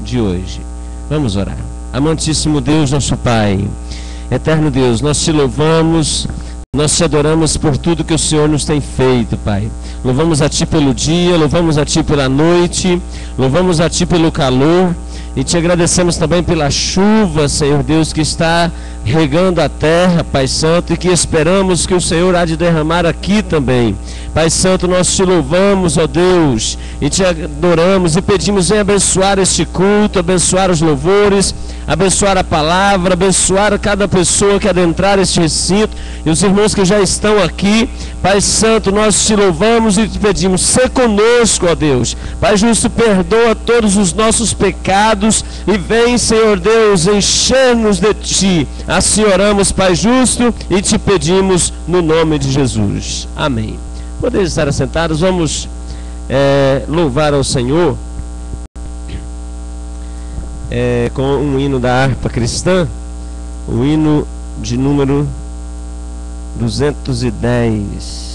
de hoje. Vamos orar. Amantíssimo Deus, nosso Pai, eterno Deus, nós te louvamos, nós te adoramos por tudo que o Senhor nos tem feito, Pai. Louvamos a Ti pelo dia, louvamos a Ti pela noite, louvamos a Ti pelo calor e te agradecemos também pela chuva, Senhor Deus, que está regando a terra, Pai Santo, e que esperamos que o Senhor há de derramar aqui também. Pai Santo, nós te louvamos, ó Deus, e te adoramos e pedimos em abençoar este culto, abençoar os louvores, abençoar a palavra, abençoar cada pessoa que adentrar este recinto e os irmãos que já estão aqui. Pai Santo, nós te louvamos e te pedimos, sê conosco, ó Deus. Pai justo, perdoa todos os nossos pecados e vem, Senhor Deus, encher-nos de Ti. Assim oramos, Pai justo, e te pedimos no nome de Jesus. Amém. Podemos estar assentados, vamos louvar ao Senhor com um hino da harpa cristã, o hino de número 210.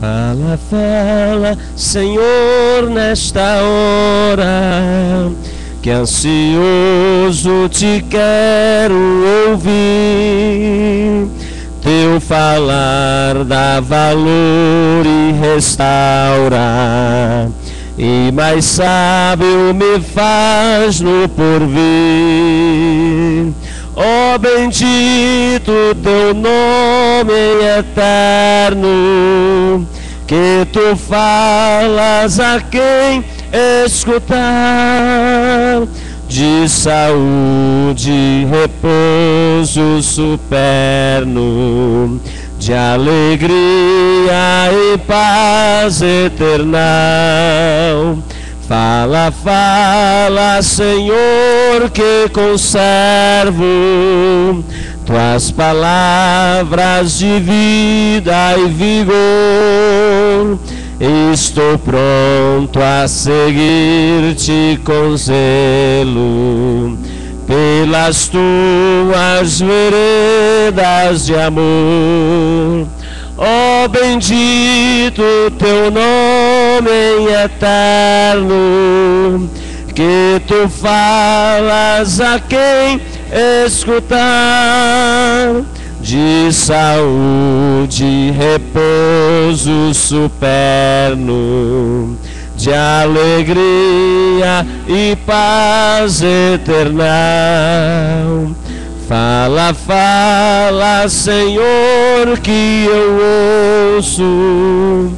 Fala, fala, Senhor, nesta hora, que ansioso te quero ouvir. Teu falar dá valor e restaura, e mais sábio me faz no porvir. Ó bendito teu nome eterno, que tu falas a quem escutar. De saúde, repouso superno, de alegria e paz eternal. Fala, fala, Senhor, que conservo tuas palavras de vida e vigor. Estou pronto a seguir-te com zelo, pelas tuas veredas de amor. Ó bendito teu nome eterno, que tu falas a quem escutar. De saúde, repouso superno, de alegria e paz eternal. Fala, fala, Senhor, que eu ouço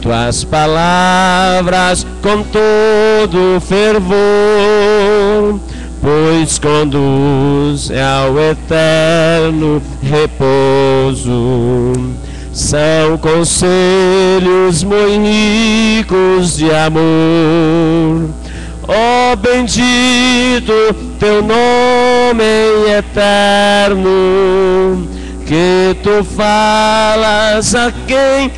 tuas palavras com todo fervor, pois conduz ao eterno repouso. São conselhos muito ricos de amor. Ó bendito teu nome eterno, que tu falas a quem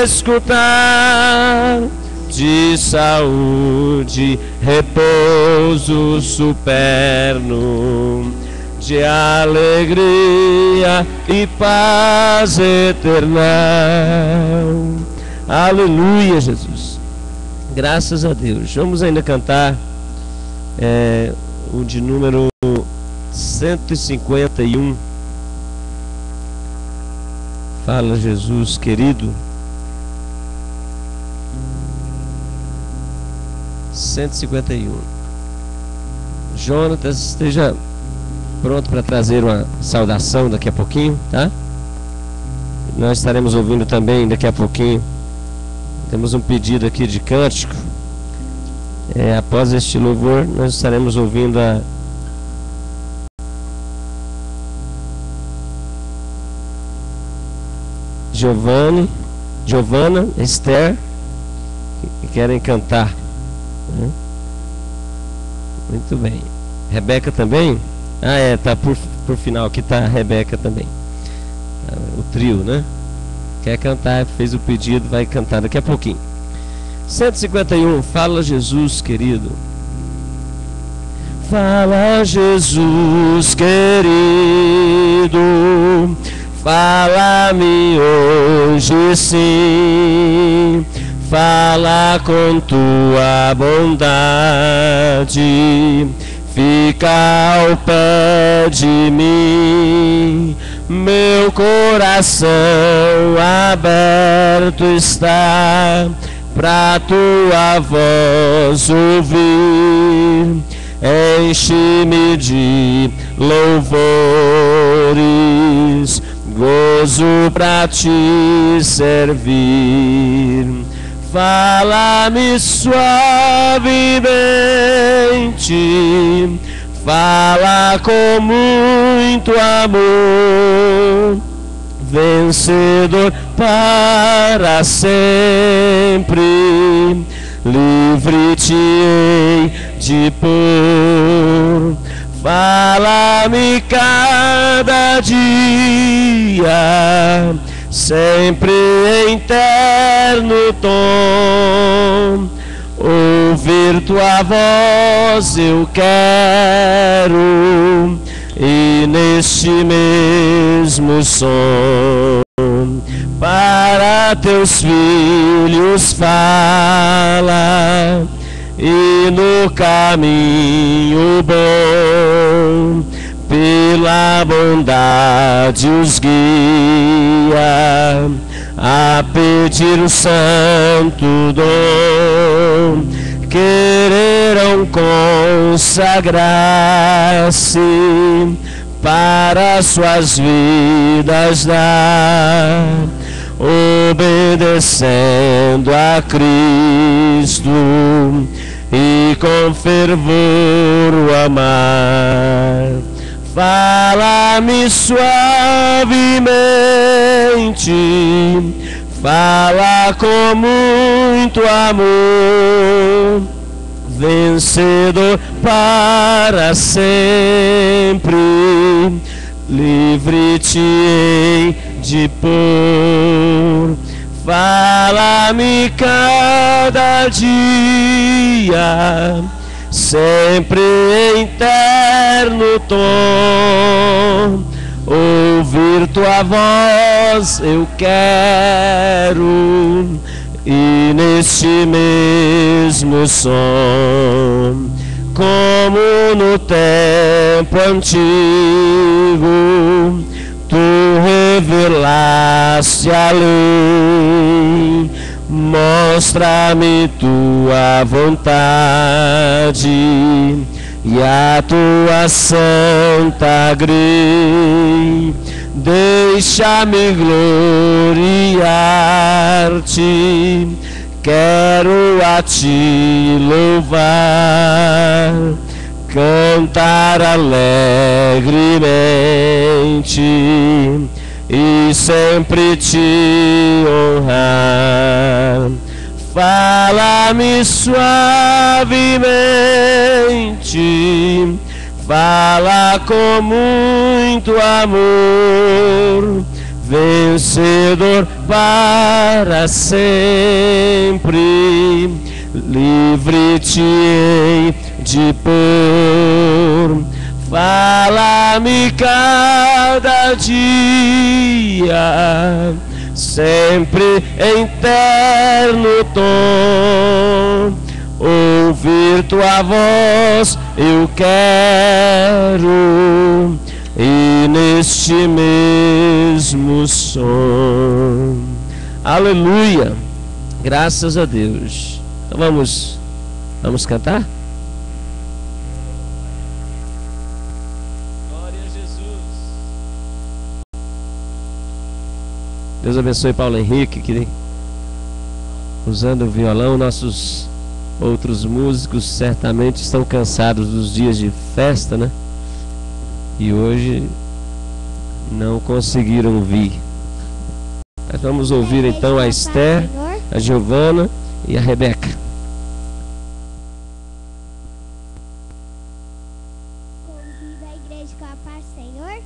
escutar. De saúde, repouso superno, de alegria e paz eternal. Aleluia, Jesus. Graças a Deus. Vamos ainda cantar o de número 151. Fala, Jesus querido. 151. Jonatas, esteja pronto para trazer uma saudação daqui a pouquinho, tá? Nós estaremos ouvindo também daqui a pouquinho. Temos um pedido aqui de cântico. Após este louvor, nós estaremos ouvindo a Giovana, Esther, que querem cantar. Muito bem. Rebeca também? Tá por final aqui, tá a Rebeca também. O trio, né? Quer cantar, fez o pedido, vai cantar daqui a pouquinho. 151, fala Jesus querido. Fala, Jesus querido, fala-me hoje sim, fala com tua bondade, fica ao pé de mim, meu coração aberto está pra tua voz ouvir. Enche-me de louvores, gozo pra te servir. Fala-me suavemente, fala com muito amor, vencedor para sempre, livre te hei de pôr. Fala-me cada dia, sempre em terno tom, ouvir tua voz eu quero, e neste mesmo som para teus filhos fala, e no caminho bom pela bondade os guia a pedir o santo dom. Quererão consagrar-se para suas vidas dar, obedecendo a Cristo e com fervor o amar. Fala-me suavemente, fala com muito amor, vencedor para sempre, livre te hei de pôr. Fala-me cada dia, sempre em terno tom, ouvir tua voz eu quero, e neste mesmo som, como no tempo antigo, tu revelaste a lei, mostra-me tua vontade e a tua santa grei. Deixa-me gloriar-te, quero a ti louvar, cantar alegremente e sempre te honrar. Fala-me suavemente, fala com muito amor, vencedor para sempre, livre te hei de pôr. Fala-me cada dia, sempre em terno tom, ouvir tua voz eu quero, e neste mesmo som. Aleluia, graças a Deus. Então vamos cantar? Glória a Jesus. Deus abençoe Paulo Henrique, que usando o violão. Nossos outros músicos certamente estão cansados dos dias de festa, né? E hoje não conseguiram vir. Mas vamos ouvir então a Esther, a Giovana e a Rebeca. Convido a igreja com a paz, Senhor.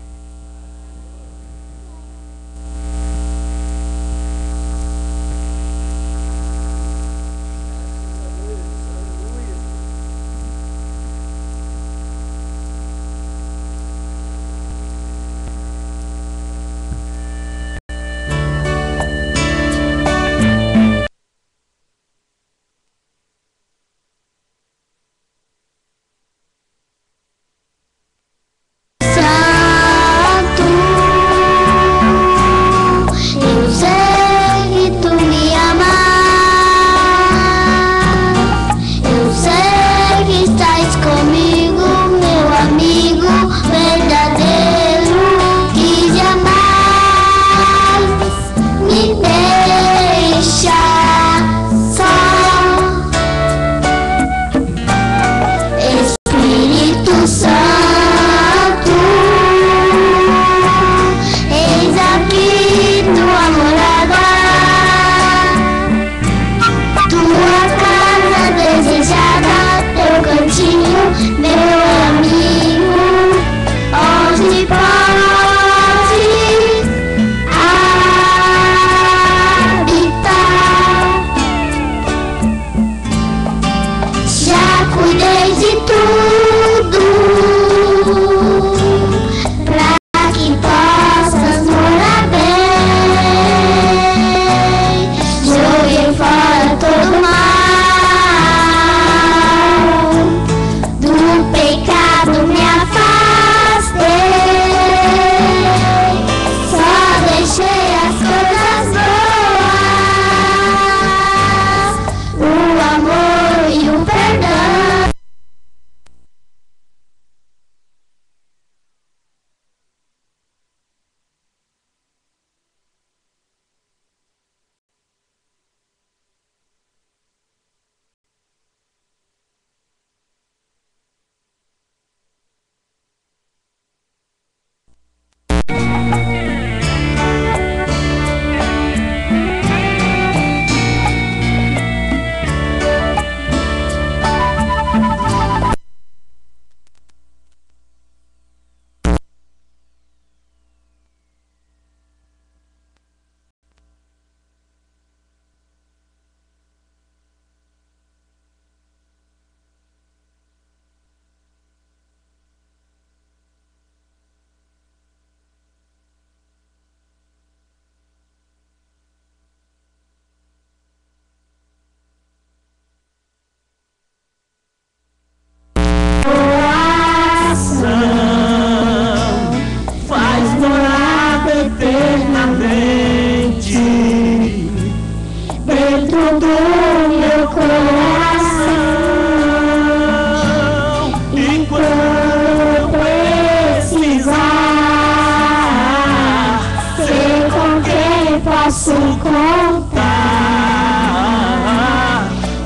posso contar.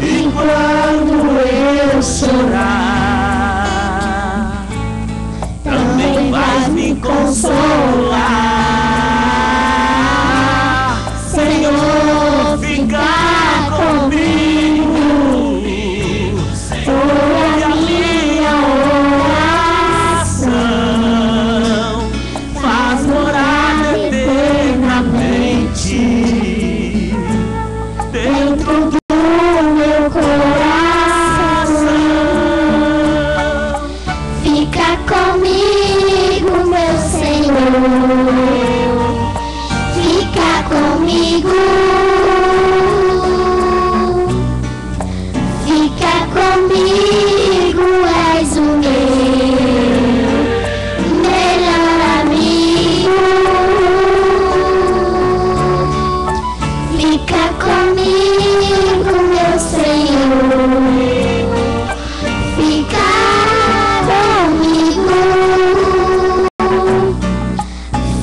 E quando eu chorar, também vais me consolar. Senhor, fica comigo. Foi a minha oração. Faz morar eternamente dentro do meu coração. Fica comigo, meu Senhor. Fica comigo. Fica comigo, és o meu melhor amigo. Fica comigo, meu Senhor. Fica comigo.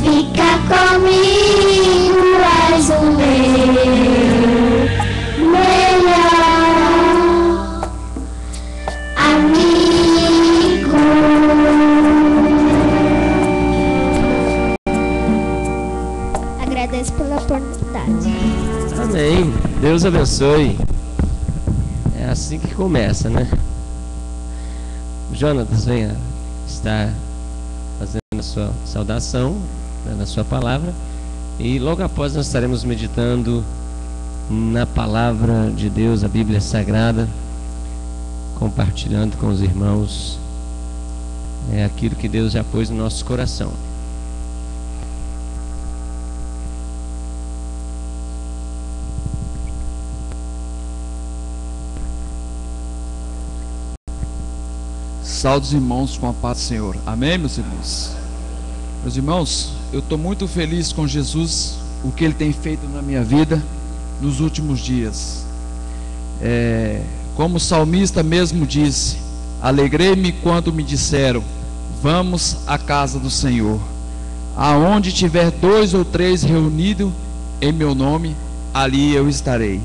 Fica comigo, és o meu melhor amigo. Agradeço pela oportunidade. Amém. Deus abençoe. É assim que começa, né? Jonatas, venha estar fazendo a sua saudação, dando a sua palavra. E logo após nós estaremos meditando na palavra de Deus, a Bíblia Sagrada, compartilhando com os irmãos aquilo que Deus já pôs no nosso coração. Saúde os irmãos com a paz do Senhor. Amém, meus irmãos? Meus irmãos, eu estou muito feliz com Jesus, o que Ele tem feito na minha vida nos últimos dias. Como o salmista mesmo disse: alegrei-me quando me disseram, vamos à casa do Senhor. Aonde tiver 2 ou 3 reunidos em meu nome, ali eu estarei.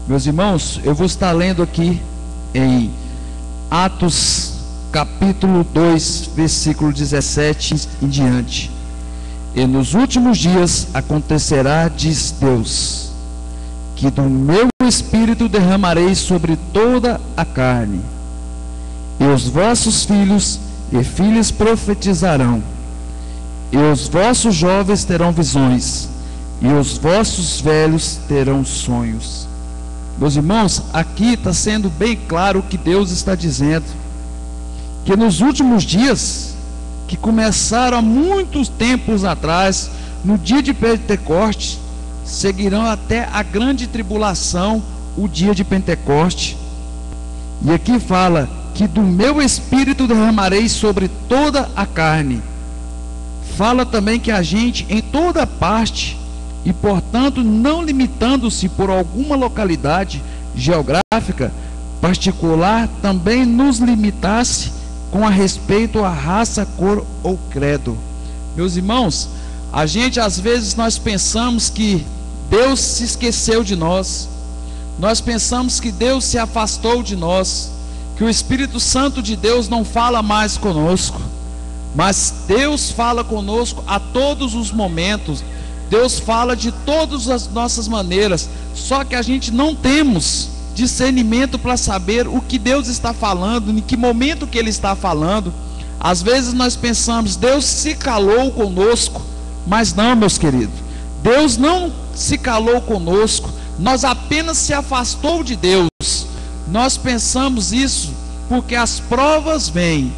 Meus irmãos, eu vou estar lendo aqui em Atos capítulo 2, versículo 17 em diante. E nos últimos dias acontecerá, diz Deus, que do meu Espírito derramarei sobre toda a carne, e os vossos filhos e filhas profetizarão, e os vossos jovens terão visões, e os vossos velhos terão sonhos. Meus irmãos, aqui está sendo bem claro o que Deus está dizendo, que nos últimos dias, que começaram há muitos tempos atrás, no dia de Pentecostes, seguirão até a grande tribulação, o dia de Pentecostes. E aqui fala que do meu Espírito derramarei sobre toda a carne. Fala também que a gente, em toda parte, e portanto não limitando-se por alguma localidade geográfica particular, também nos limitasse com a respeito à raça, cor ou credo. Meus irmãos, a gente às vezes nós pensamos que Deus se esqueceu de nós, nós pensamos que Deus se afastou de nós, que o Espírito Santo de Deus não fala mais conosco, mas Deus fala conosco a todos os momentos. Deus fala de todas as nossas maneiras, só que a gente não temos discernimento para saber o que Deus está falando, em que momento que Ele está falando. Às vezes nós pensamos, Deus se calou conosco, mas não, meus queridos, Deus não se calou conosco, nós apenas se afastou de Deus. Nós pensamos isso porque as provas vêm,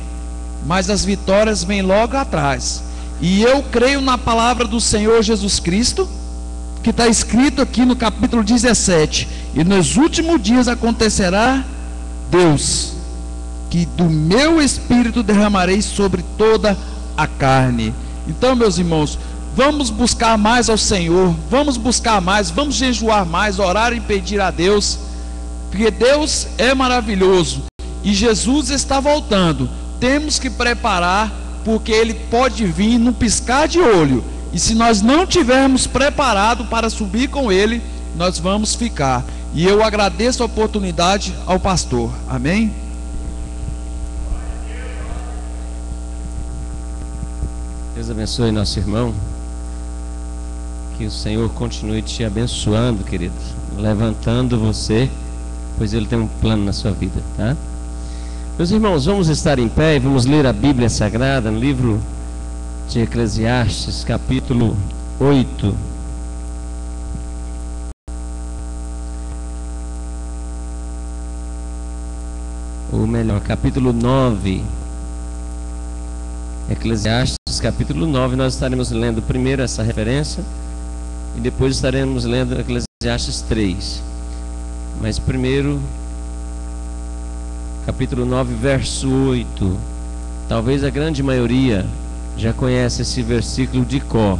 mas as vitórias vêm logo atrás. E eu creio na palavra do Senhor Jesus Cristo, que está escrito aqui no capítulo 17: e nos últimos dias acontecerá, Deus, que do meu Espírito derramarei sobre toda a carne. Então, meus irmãos, vamos buscar mais ao Senhor, vamos buscar mais, vamos jejuar mais, orar e pedir a Deus, porque Deus é maravilhoso e Jesus está voltando. Temos que preparar, porque Ele pode vir num piscar de olho. E se nós não tivermos preparado para subir com Ele, nós vamos ficar. E eu agradeço a oportunidade ao pastor. Amém? Deus abençoe nosso irmão. Que o Senhor continue te abençoando, querido, levantando você, pois Ele tem um plano na sua vida, tá? Meus irmãos, vamos estar em pé e vamos ler a Bíblia Sagrada no livro de Eclesiastes, capítulo 8. Ou melhor, capítulo 9. Eclesiastes, capítulo 9. Nós estaremos lendo primeiro essa referência e depois estaremos lendo Eclesiastes 3. Mas primeiro, capítulo 9, verso 8. Talvez a grande maioria já conhece esse versículo de cor.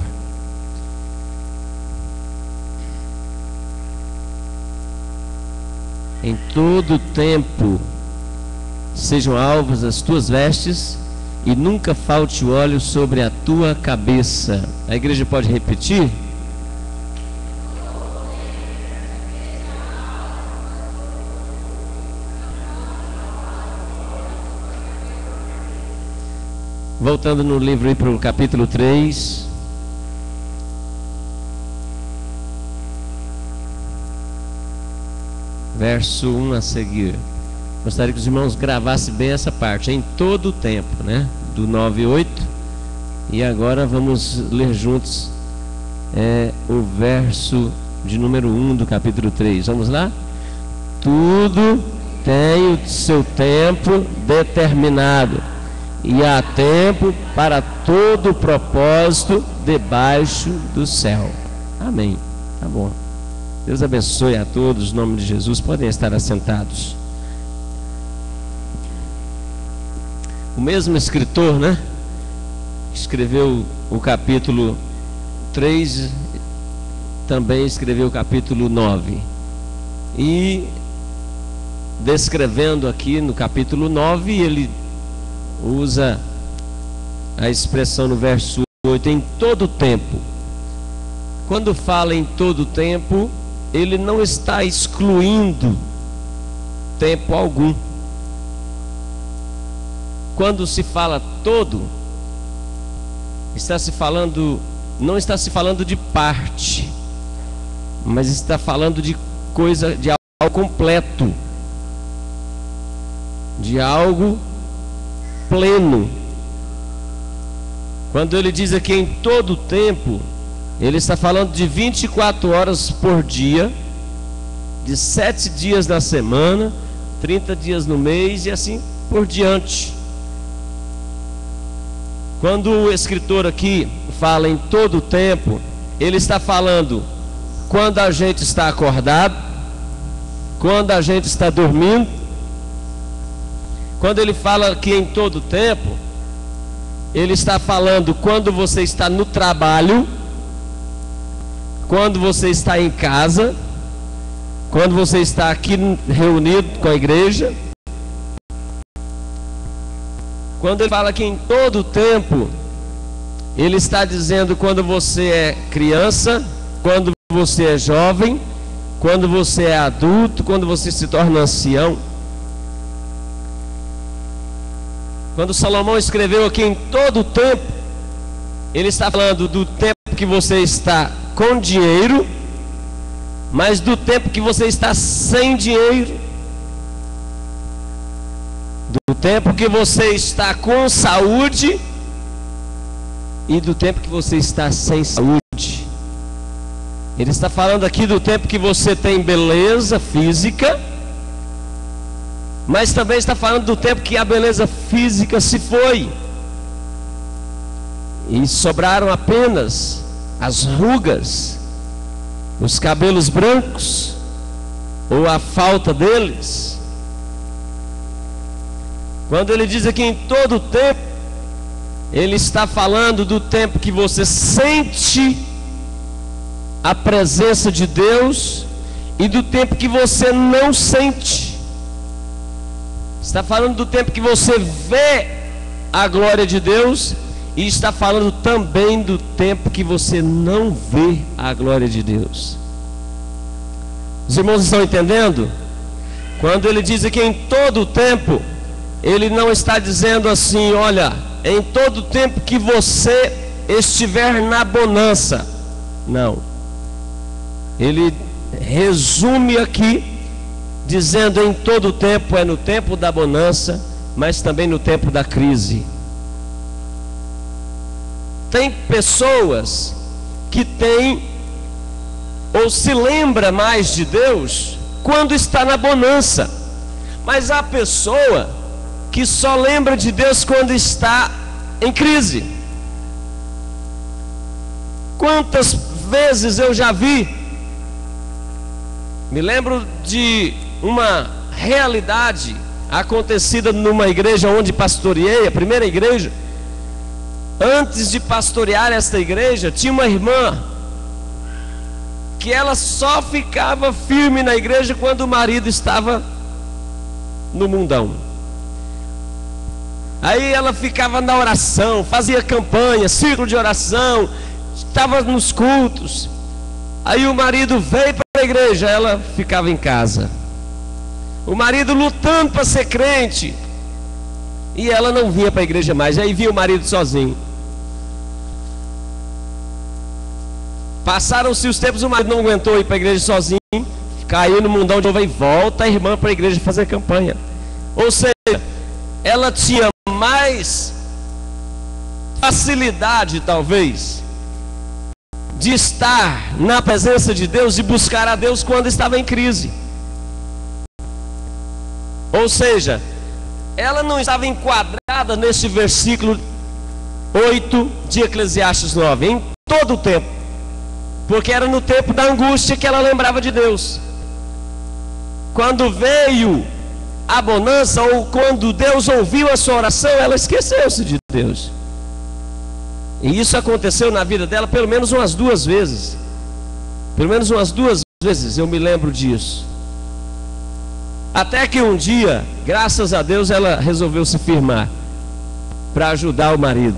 Em todo tempo sejam alvas as tuas vestes e nunca falte o óleo sobre a tua cabeça. A igreja pode repetir? Voltando no livro para o capítulo 3. Verso 1 a seguir. Gostaria que os irmãos gravassem bem essa parte. Em todo o tempo, né? Do 9 e 8. E agora vamos ler juntos o verso de número 1 do capítulo 3. Vamos lá? Tudo tem o seu tempo determinado, e há tempo para todo propósito debaixo do céu. Amém. Tá bom. Deus abençoe a todos, em nome de Jesus. Podem estar assentados. O mesmo escritor, né? Escreveu o capítulo 3, também escreveu o capítulo 9. E descrevendo aqui no capítulo 9, ele usa a expressão no verso 8, em todo tempo. Quando fala em todo tempo, ele não está excluindo tempo algum. Quando se fala todo, não está se falando de parte, mas está falando de coisa, de algo completo, de algo pleno. Quando ele diz aqui em todo tempo, ele está falando de 24 horas por dia, de 7 dias na semana, 30 dias no mês e assim por diante. Quando o escritor aqui fala em todo tempo, ele está falando quando a gente está acordado, quando a gente está dormindo. Quando ele fala que em todo tempo, ele está falando quando você está no trabalho, quando você está em casa, quando você está aqui reunido com a igreja. Quando ele fala que em todo tempo, ele está dizendo quando você é criança, quando você é jovem, quando você é adulto, quando você se torna ancião. Quando Salomão escreveu aqui em todo o tempo, ele está falando do tempo que você está com dinheiro, mas do tempo que você está sem dinheiro, do tempo que você está com saúde e do tempo que você está sem saúde. Ele está falando aqui do tempo que você tem beleza física, mas também está falando do tempo que a beleza física se foi e sobraram apenas as rugas, os cabelos brancos ou a falta deles. Quando ele diz aqui em todo o tempo, ele está falando do tempo que você sente a presença de Deus e do tempo que você não sente. Está falando do tempo que você vê a glória de Deus E está falando também do tempo que você não vê a glória de Deus. Os irmãos estão entendendo? Quando ele diz que em todo o tempo, ele não está dizendo assim, olha, em todo o tempo que você estiver na bonança. Não. Ele resume aqui, dizendo em todo o tempo, é no tempo da bonança, mas também no tempo da crise. Tem pessoas que têm ou se lembra mais de Deus quando está na bonança, mas há pessoa que só lembra de Deus quando está em crise. Quantas vezes eu já vi, me lembro de uma realidade acontecida numa igreja onde pastoreei, a primeira igreja. Antes de pastorear esta igreja, tinha uma irmã que ela só ficava firme na igreja quando o marido estava no mundão. Aí ela ficava na oração, fazia campanha, círculo de oração, estava nos cultos. Aí o marido veio para a igreja, ela ficava em casa. O marido lutando para ser crente, e ela não vinha para a igreja mais. Aí vinha o marido sozinho. Passaram-se os tempos, o marido não aguentou ir para a igreja sozinho, caiu no mundão de novo e volta a irmã para a igreja fazer campanha. Ou seja, ela tinha mais facilidade, talvez, de estar na presença de Deus e buscar a Deus quando estava em crise. Ou seja, ela não estava enquadrada nesse versículo 8 de Eclesiastes 9, em todo o tempo. Porque era no tempo da angústia que ela lembrava de Deus. Quando veio a bonança, ou quando Deus ouviu a sua oração, ela esqueceu-se de Deus. E isso aconteceu na vida dela pelo menos umas 2 vezes. Pelo menos umas 2 vezes eu me lembro disso. Até que um dia, graças a Deus, ela resolveu se firmar para ajudar o marido.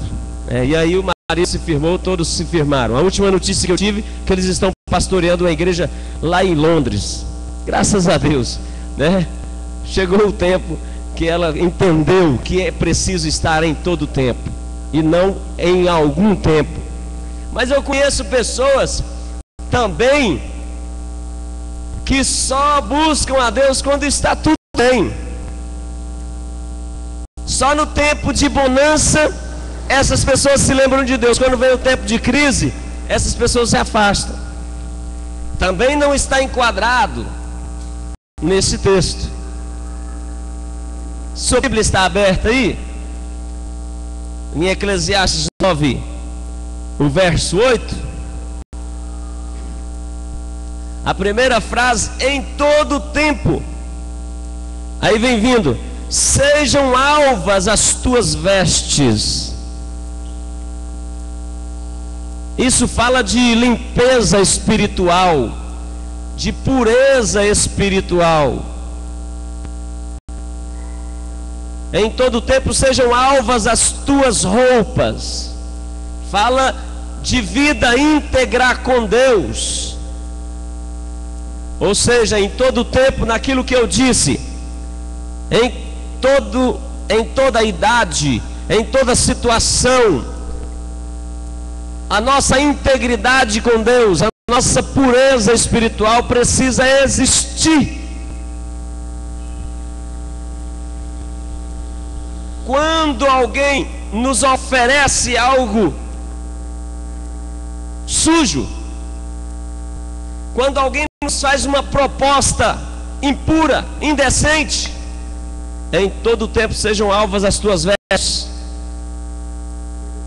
E aí o marido se firmou, todos se firmaram. A última notícia que eu tive, que eles estão pastoreando uma igreja lá em Londres. Graças a Deus, né? Chegou o tempo que ela entendeu que é preciso estar em todo o tempo e não em algum tempo. Mas eu conheço pessoas também que só buscam a Deus quando está tudo bem. Só no tempo de bonança essas pessoas se lembram de Deus. Quando vem o tempo de crise, essas pessoas se afastam. Também não está enquadrado nesse texto. Sua Bíblia está aberta aí? Em Eclesiastes 9, o verso 8. A primeira frase, em todo o tempo. Aí vem vindo: sejam alvas as tuas vestes. Isso fala de limpeza espiritual, de pureza espiritual. Em todo o tempo sejam alvas as tuas roupas. Fala de vida íntegra com Deus. Ou seja, em todo o tempo, naquilo que eu disse, em toda idade, em toda situação, a nossa integridade com Deus, a nossa pureza espiritual precisa existir. Quando alguém nos oferece algo sujo, quando alguém nos faz uma proposta impura, indecente, em todo o tempo sejam alvas as tuas vestes.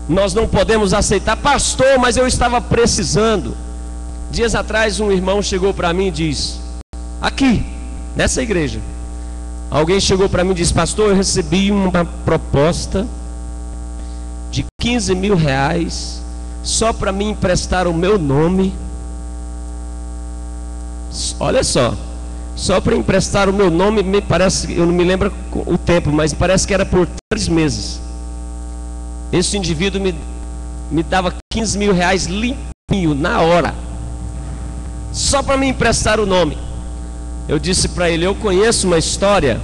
Nós não podemos aceitar. Pastor, mas eu estava precisando. Dias atrás um irmão chegou para mim e disse, aqui, nessa igreja, alguém chegou para mim e disse: pastor, eu recebi uma proposta de 15 mil reais só para me emprestar o meu nome. Olha só para emprestar o meu nome. Me parece, eu não me lembro o tempo, mas parece que era por 3 meses. Esse indivíduo me dava 15 mil reais limpinho, na hora, só para me emprestar o nome. Eu disse para ele: eu conheço uma história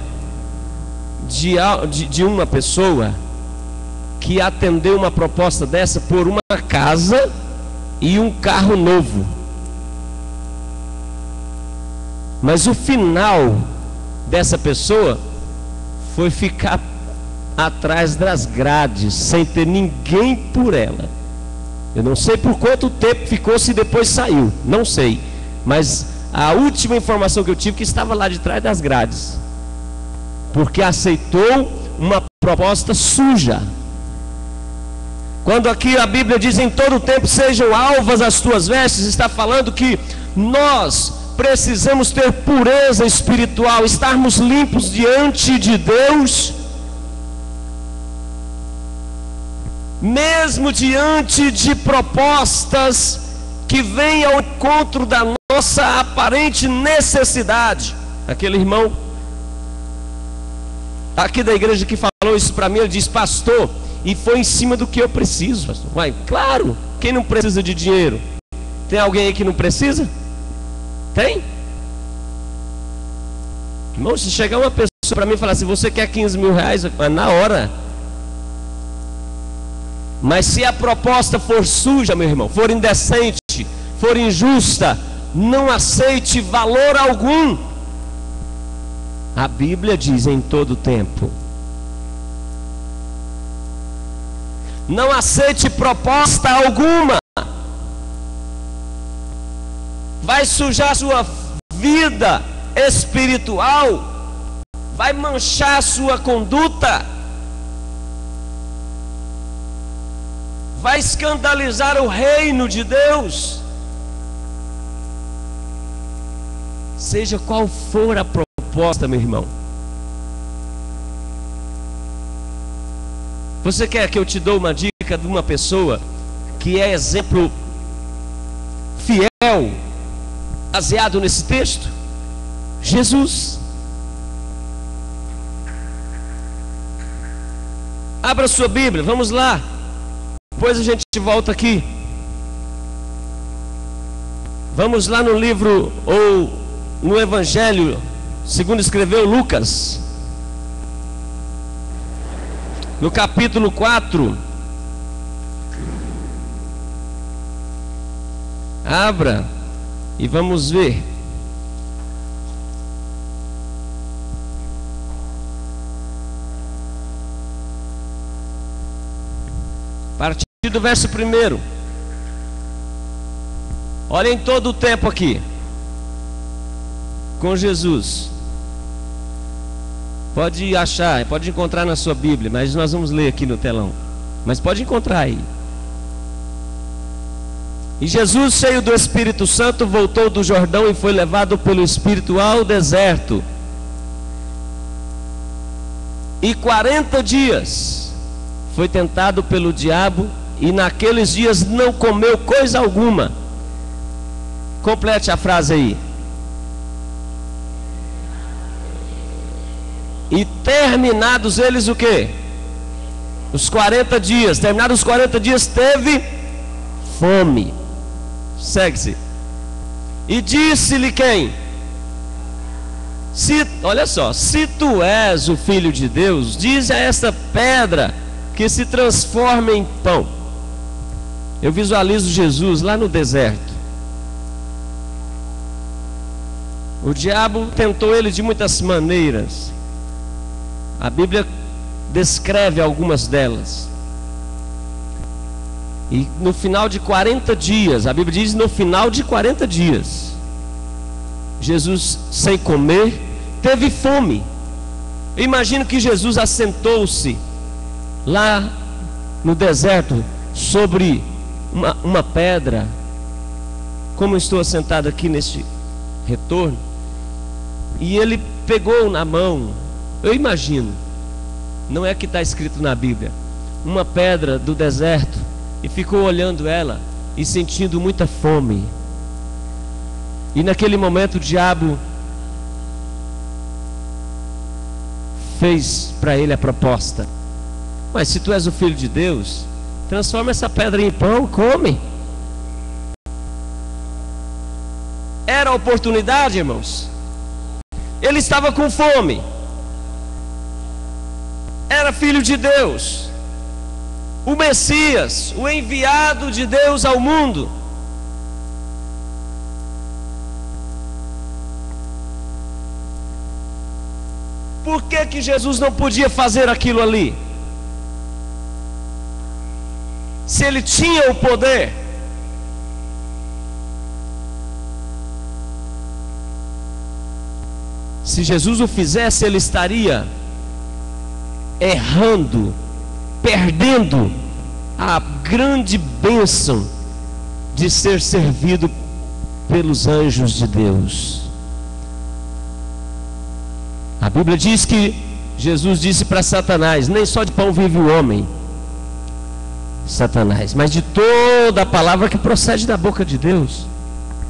de uma pessoa que atendeu uma proposta dessa por uma casa e um carro novo, mas o final dessa pessoa foi ficar atrás das grades, sem ter ninguém por ela. Eu não sei por quanto tempo ficou, se depois saiu, não sei, mas a última informação que eu tive, que estava lá de trás das grades, porque aceitou uma proposta suja. Quando aqui a Bíblia diz: em todo tempo sejam alvas as tuas vestes, está falando que nós precisamos ter pureza espiritual, estarmos limpos diante de Deus, mesmo diante de propostas que vêm ao encontro da nossa aparente necessidade. Aquele irmão aqui da igreja que falou isso para mim, ele diz: pastor, e foi em cima do que eu preciso, pastor. Vai, claro, quem não precisa de dinheiro? Tem alguém aí que não precisa? Tem? Irmão, se chegar uma pessoa para mim e falar assim: você quer 15 mil reais? Na hora. Mas se a proposta for suja, meu irmão, for indecente, for injusta, não aceite valor algum. A Bíblia diz: em todo tempo. Não aceite proposta alguma. Vai sujar sua vida espiritual, vai manchar sua conduta, vai escandalizar o reino de Deus. Seja qual for a proposta, meu irmão. Você quer que eu te dou uma dica de uma pessoa que é exemplo fiel, baseado nesse texto? Jesus. Abra sua Bíblia, vamos lá. Depois a gente volta aqui. Vamos lá no livro, ou no Evangelho segundo escreveu Lucas, no capítulo 4. Abra e vamos ver. A partir do verso 1. Olhem todo o tempo aqui com Jesus. Pode achar, pode encontrar na sua Bíblia, mas nós vamos ler aqui no telão. Mas pode encontrar aí. E Jesus, cheio do Espírito Santo, voltou do Jordão e foi levado pelo Espírito ao deserto. E 40 dias foi tentado pelo diabo, e naqueles dias não comeu coisa alguma. Complete a frase aí. E terminados eles o quê? Os 40 dias. Terminados os 40 dias, teve fome. Segue-se. E disse-lhe quem? Olha só: se tu és o Filho de Deus, diz a esta pedra que se transforme em pão. Eu visualizo Jesus lá no deserto. O diabo tentou ele de muitas maneiras. A Bíblia descreve algumas delas. E no final de 40 dias, a Bíblia diz: no final de 40 dias, Jesus, sem comer, teve fome. Eu imagino que Jesus assentou-se lá no deserto sobre uma pedra, como eu estou assentado aqui neste retorno, e ele pegou na mão, eu imagino, não é que está escrito na Bíblia, uma pedra do deserto, e ficou olhando ela e sentindo muita fome. E naquele momento o diabo fez para ele a proposta: Mas se tu és o Filho de Deus, transforma essa pedra em pão, come. Era a oportunidade, irmãos. Ele estava com fome. Era Filho de Deus, o Messias, o enviado de Deus ao mundo. Por que Jesus não podia fazer aquilo ali? Se ele tinha o poder. Se Jesus o fizesse, ele estaria errando, perdendo a grande bênção de ser servido pelos anjos de Deus. A Bíblia diz que Jesus disse para Satanás: nem só de pão vive o homem, Satanás, mas de toda a palavra que procede da boca de Deus.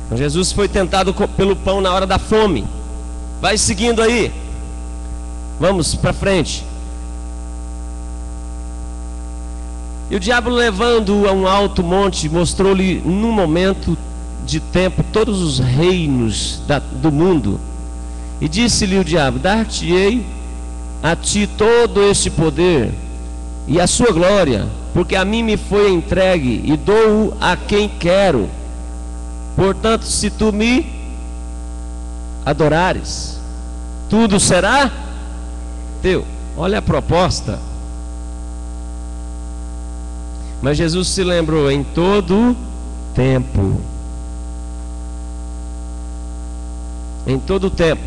Então, Jesus foi tentado pelo pão na hora da fome. Vai seguindo aí. Vamos para frente. E o diabo, levando-o a um alto monte, mostrou-lhe num momento de tempo todos os reinos do mundo. E disse-lhe o diabo: dar-te-ei a ti todo este poder e a sua glória, porque a mim me foi entregue e dou-o a quem quero. Portanto, se tu me adorares, tudo será teu. Olha a proposta. Mas Jesus se lembrou em todo tempo. Em todo tempo.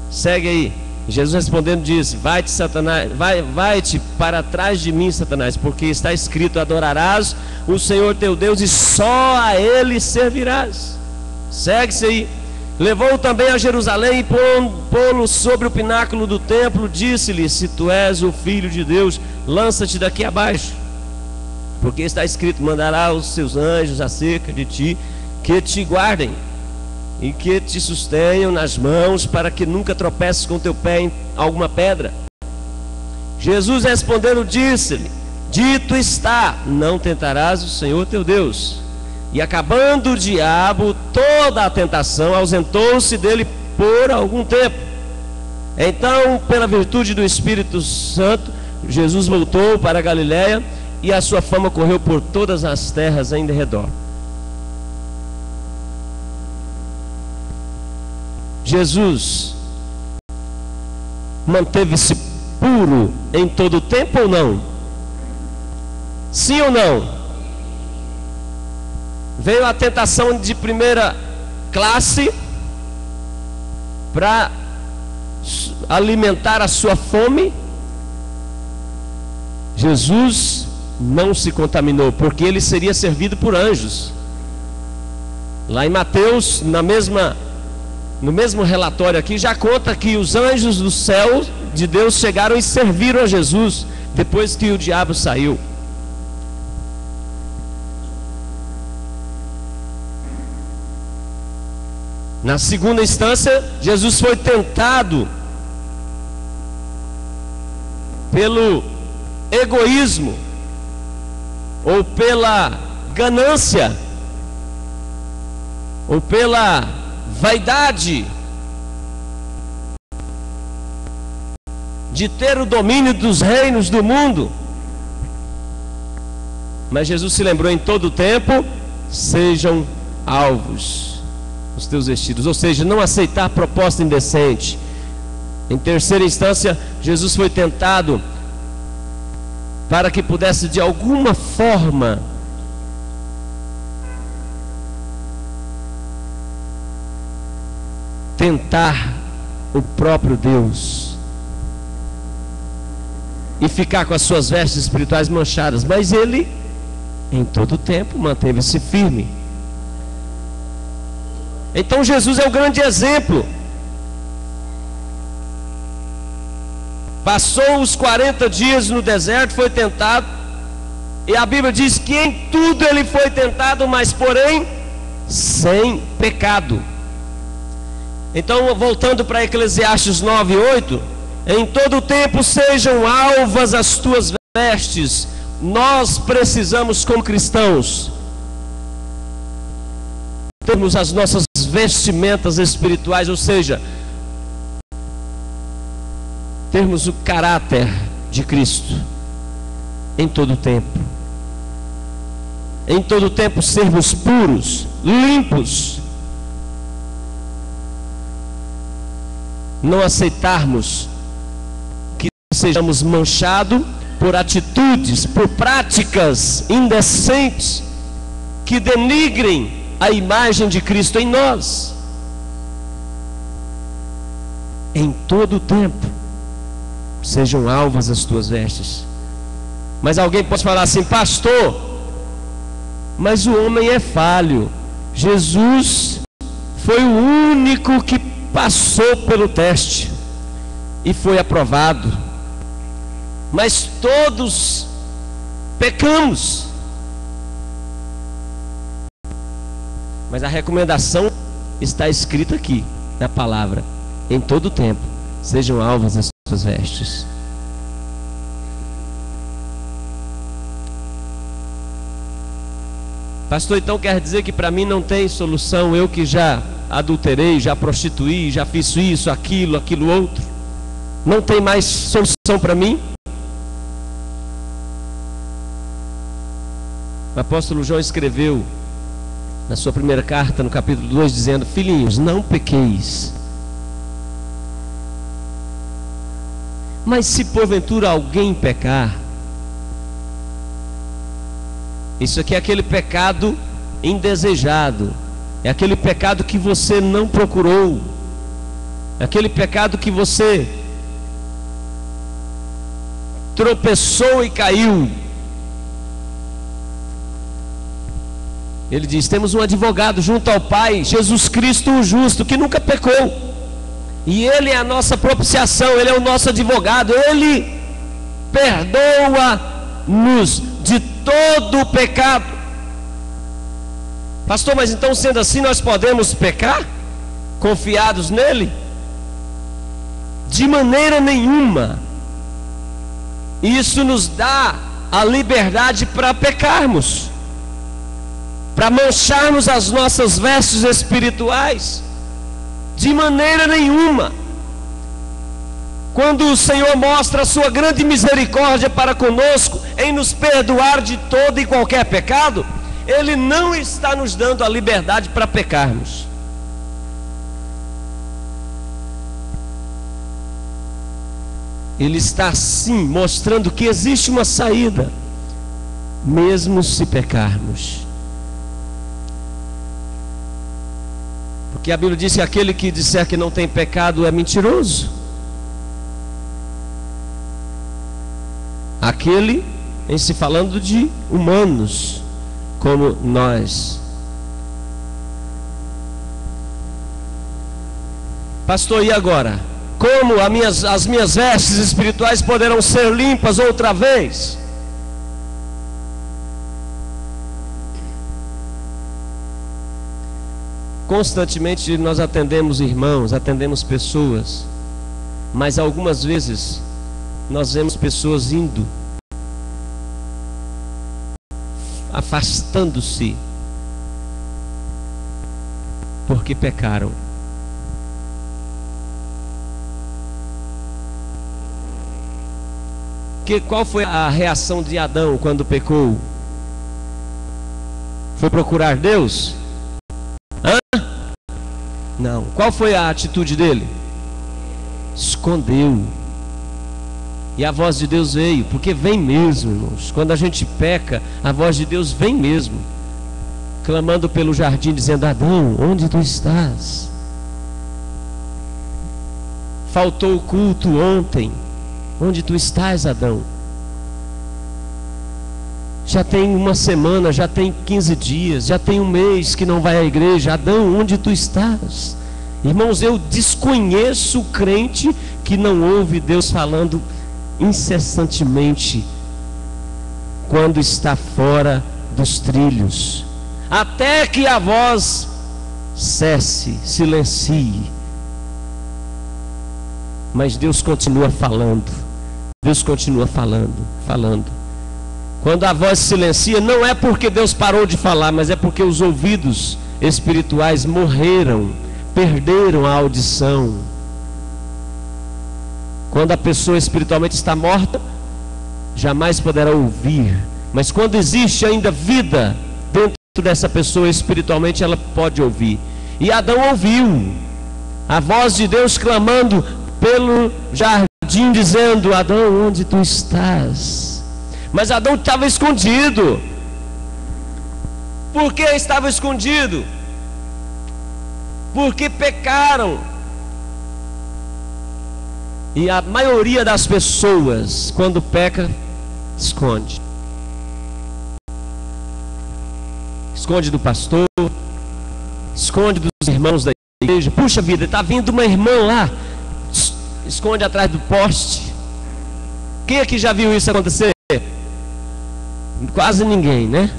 Segue aí. Jesus respondendo disse: vai-te, Satanás, vai-te para trás de mim, Satanás, porque está escrito: adorarás o Senhor teu Deus e só a Ele servirás. Segue-se aí. Levou-o também a Jerusalém e pô-lo sobre o pináculo do templo. Disse-lhe: se tu és o Filho de Deus, lança-te daqui abaixo, porque está escrito: mandará os seus anjos acerca de ti, que te guardem e que te sustenham nas mãos, para que nunca tropeces com teu pé em alguma pedra. Jesus respondendo disse-lhe: dito está, não tentarás o Senhor teu Deus. E acabando o diabo toda a tentação, ausentou-se dele por algum tempo. Então, pela virtude do Espírito Santo, Jesus voltou para a Galiléia, e a sua fama correu por todas as terras em redor. Jesus manteve-se puro em todo o tempo ou não? Sim ou não? Veio a tentação de primeira classe para alimentar a sua fome. Jesus não se contaminou, porque ele seria servido por anjos. Lá em Mateus, no mesmo relatório aqui, já conta que os anjos do céu de Deus chegaram e serviram a Jesus depois que o diabo saiu. Na segunda instância, Jesus foi tentado pelo egoísmo ou pela ganância ou pela vaidade de ter o domínio dos reinos do mundo. Mas Jesus se lembrou: em todo o tempo sejam alvos os teus vestidos, ou seja, não aceitar proposta indecente. Em terceira instância, Jesus foi tentado para que pudesse de alguma forma tentar o próprio Deus e ficar com as suas vestes espirituais manchadas. Mas ele, em todo o tempo, manteve-se firme. Então Jesus é o grande exemplo. Passou os 40 dias no deserto, foi tentado, e a Bíblia diz que em tudo ele foi tentado, mas porém sem pecado. Então, voltando para Eclesiastes 9:8, em todo o tempo sejam alvas as tuas vestes nós precisamos, como cristãos, termos as nossas vestimentas espirituais, ou seja, termos o caráter de Cristo em todo o tempo. Em todo o tempo sermos puros, limpos. Não aceitarmos que sejamos manchados por atitudes, por práticas indecentes que denigrem a imagem de Cristo em nós. Em todo o tempo sejam alvas as tuas vestes. Mas alguém pode falar assim: pastor, mas o homem é falho. Jesus foi o único que passou pelo teste e foi aprovado, mas todos pecamos. Mas a recomendação está escrita aqui na palavra: em todo o tempo sejam alvas as suas vestes. Pastor, então quer dizer que para mim não tem solução? Eu que já adulterei, já prostituí, já fiz isso, aquilo outro, não tem mais solução para mim? O apóstolo João escreveu na sua primeira carta, no capítulo 2, dizendo: filhinhos, não pequeis. Mas se porventura alguém pecar, isso aqui é aquele pecado indesejado, é aquele pecado que você não procurou, é aquele pecado que você tropeçou e caiu. Ele diz: temos um advogado junto ao Pai, Jesus Cristo o justo, que nunca pecou, e Ele é a nossa propiciação, Ele é o nosso advogado, Ele perdoa-nos de todo o pecado. Pastor, mas então sendo assim nós podemos pecar confiados nele? De maneira nenhuma. Isso nos dá a liberdade para pecarmos, para mancharmos as nossas vestes espirituais. De maneira nenhuma. Quando o Senhor mostra a sua grande misericórdia para conosco, em nos perdoar de todo e qualquer pecado, Ele não está nos dando a liberdade para pecarmos. Ele está sim mostrando que existe uma saída, mesmo se pecarmos. Porque a Bíblia diz que aquele que disser que não tem pecado é mentiroso. Aquele, em se falando de humanos como nós. Pastor, e agora? Como as minhas vestes espirituais poderão ser limpas outra vez? Constantemente nós atendemos irmãos, atendemos pessoas, mas algumas vezes nós vemos pessoas indo, afastando-se, porque pecaram. Qual foi a reação de Adão quando pecou? Foi procurar Deus? Não. Qual foi a atitude dele? Escondeu. E a voz de Deus veio, porque vem mesmo, irmãos. Quando a gente peca, a voz de Deus vem mesmo, clamando pelo jardim, dizendo: Adão, onde tu estás? Faltou o culto ontem. Onde tu estás, Adão? Já tem uma semana, já tem 15 dias, já tem um mês que não vai à igreja. Adão, onde tu estás? Irmãos, eu desconheço o crente que não ouve Deus falando incessantemente quando está fora dos trilhos, até que a voz cesse, silencie. Mas Deus continua falando. Deus continua falando, falando. Quando a voz silencia, não é porque Deus parou de falar, mas é porque os ouvidos espirituais morreram, perderam a audição. Quando a pessoa espiritualmente está morta, jamais poderá ouvir. Mas quando existe ainda vida dentro dessa pessoa espiritualmente, ela pode ouvir. E Adão ouviu a voz de Deus clamando pelo jardim, dizendo: Adão, onde tu estás? Mas Adão estava escondido. Por que estava escondido? Porque pecaram. E a maioria das pessoas, quando peca, esconde. Esconde do pastor, esconde dos irmãos da igreja. Puxa vida, está vindo uma irmã lá, esconde atrás do poste. Quem aqui já viu isso acontecer? Quase ninguém, né?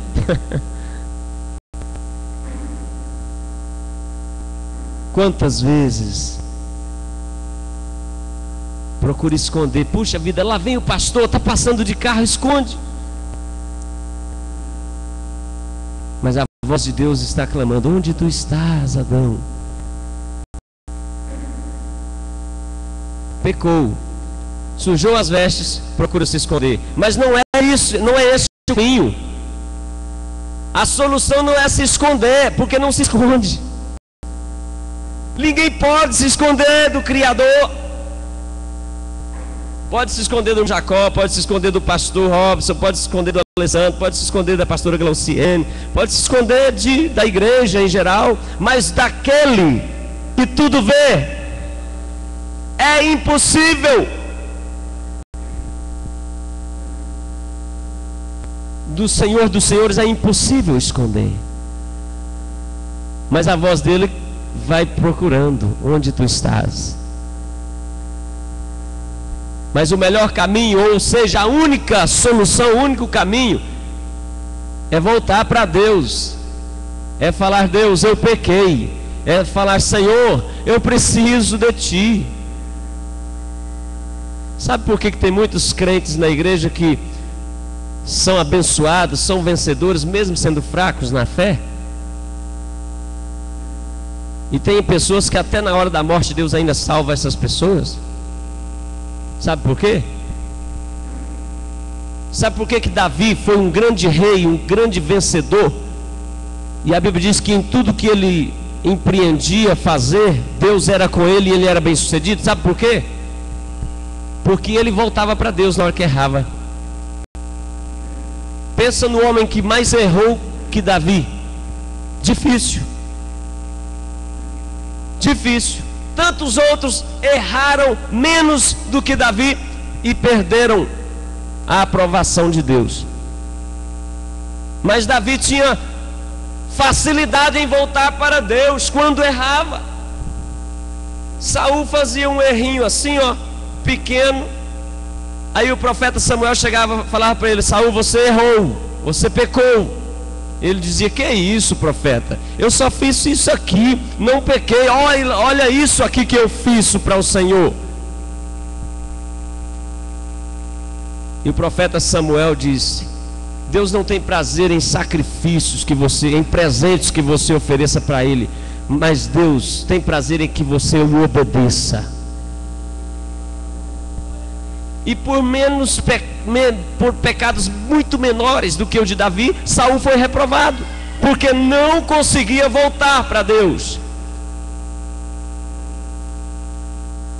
Quantas vezes procura esconder? Puxa vida, lá vem o pastor, está passando de carro, esconde. Mas a voz de Deus está clamando: onde tu estás, Adão? Pecou, sujou as vestes, procura se esconder. Mas não é isso, não é esse o caminho. A solução não é se esconder, porque não se esconde. Ninguém pode se esconder do Criador. Pode se esconder do Jacó, pode se esconder do pastor Robson, pode se esconder do Alessandro, pode se esconder da pastora Glauciene, pode se esconder da igreja em geral, mas daquele que tudo vê, é impossível. Do Senhor dos Senhores é impossível esconder. Mas a voz dele vai procurando: onde tu estás? Mas o melhor caminho, ou seja, a única solução, o único caminho, é voltar para Deus. É falar: Deus, eu pequei. É falar: Senhor, eu preciso de Ti. Sabe por que tem muitos crentes na igreja que são abençoados, são vencedores, mesmo sendo fracos na fé? E tem pessoas que até na hora da morte Deus ainda salva essas pessoas. Sabe por quê? Sabe por que Davi foi um grande rei, um grande vencedor? E a Bíblia diz que em tudo que ele empreendia fazer, Deus era com ele e ele era bem sucedido. Sabe por quê? Porque ele voltava para Deus na hora que errava. Pensa no homem que mais errou que Davi. Difícil. Difícil. Tantos outros erraram menos do que Davi e perderam a aprovação de Deus. Mas Davi tinha facilidade em voltar para Deus quando errava. Saul fazia um errinho assim, ó, pequeno. Aí o profeta Samuel chegava e falava para ele: Saul, você errou, você pecou. Ele dizia: que é isso, profeta? Eu só fiz isso aqui, não pequei. Olha isso aqui que eu fiz para o Senhor. E o profeta Samuel disse: Deus não tem prazer em sacrifícios em presentes que você ofereça para Ele, mas Deus tem prazer em que você o obedeça. E por pecados muito menores do que o de Davi, Saul foi reprovado, porque não conseguia voltar para Deus.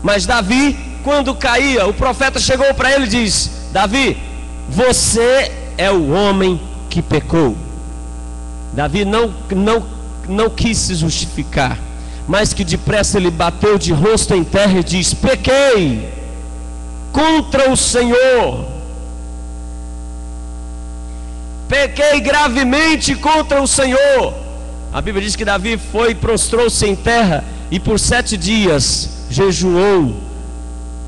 Mas Davi, quando caía, o profeta chegou para ele e disse: Davi, você é o homem que pecou. Davi não quis se justificar, mas que depressa ele bateu de rosto em terra e disse: pequei contra o Senhor, pequei gravemente contra o Senhor. A Bíblia diz que Davi foi e prostrou-se em terra e por 7 dias jejuou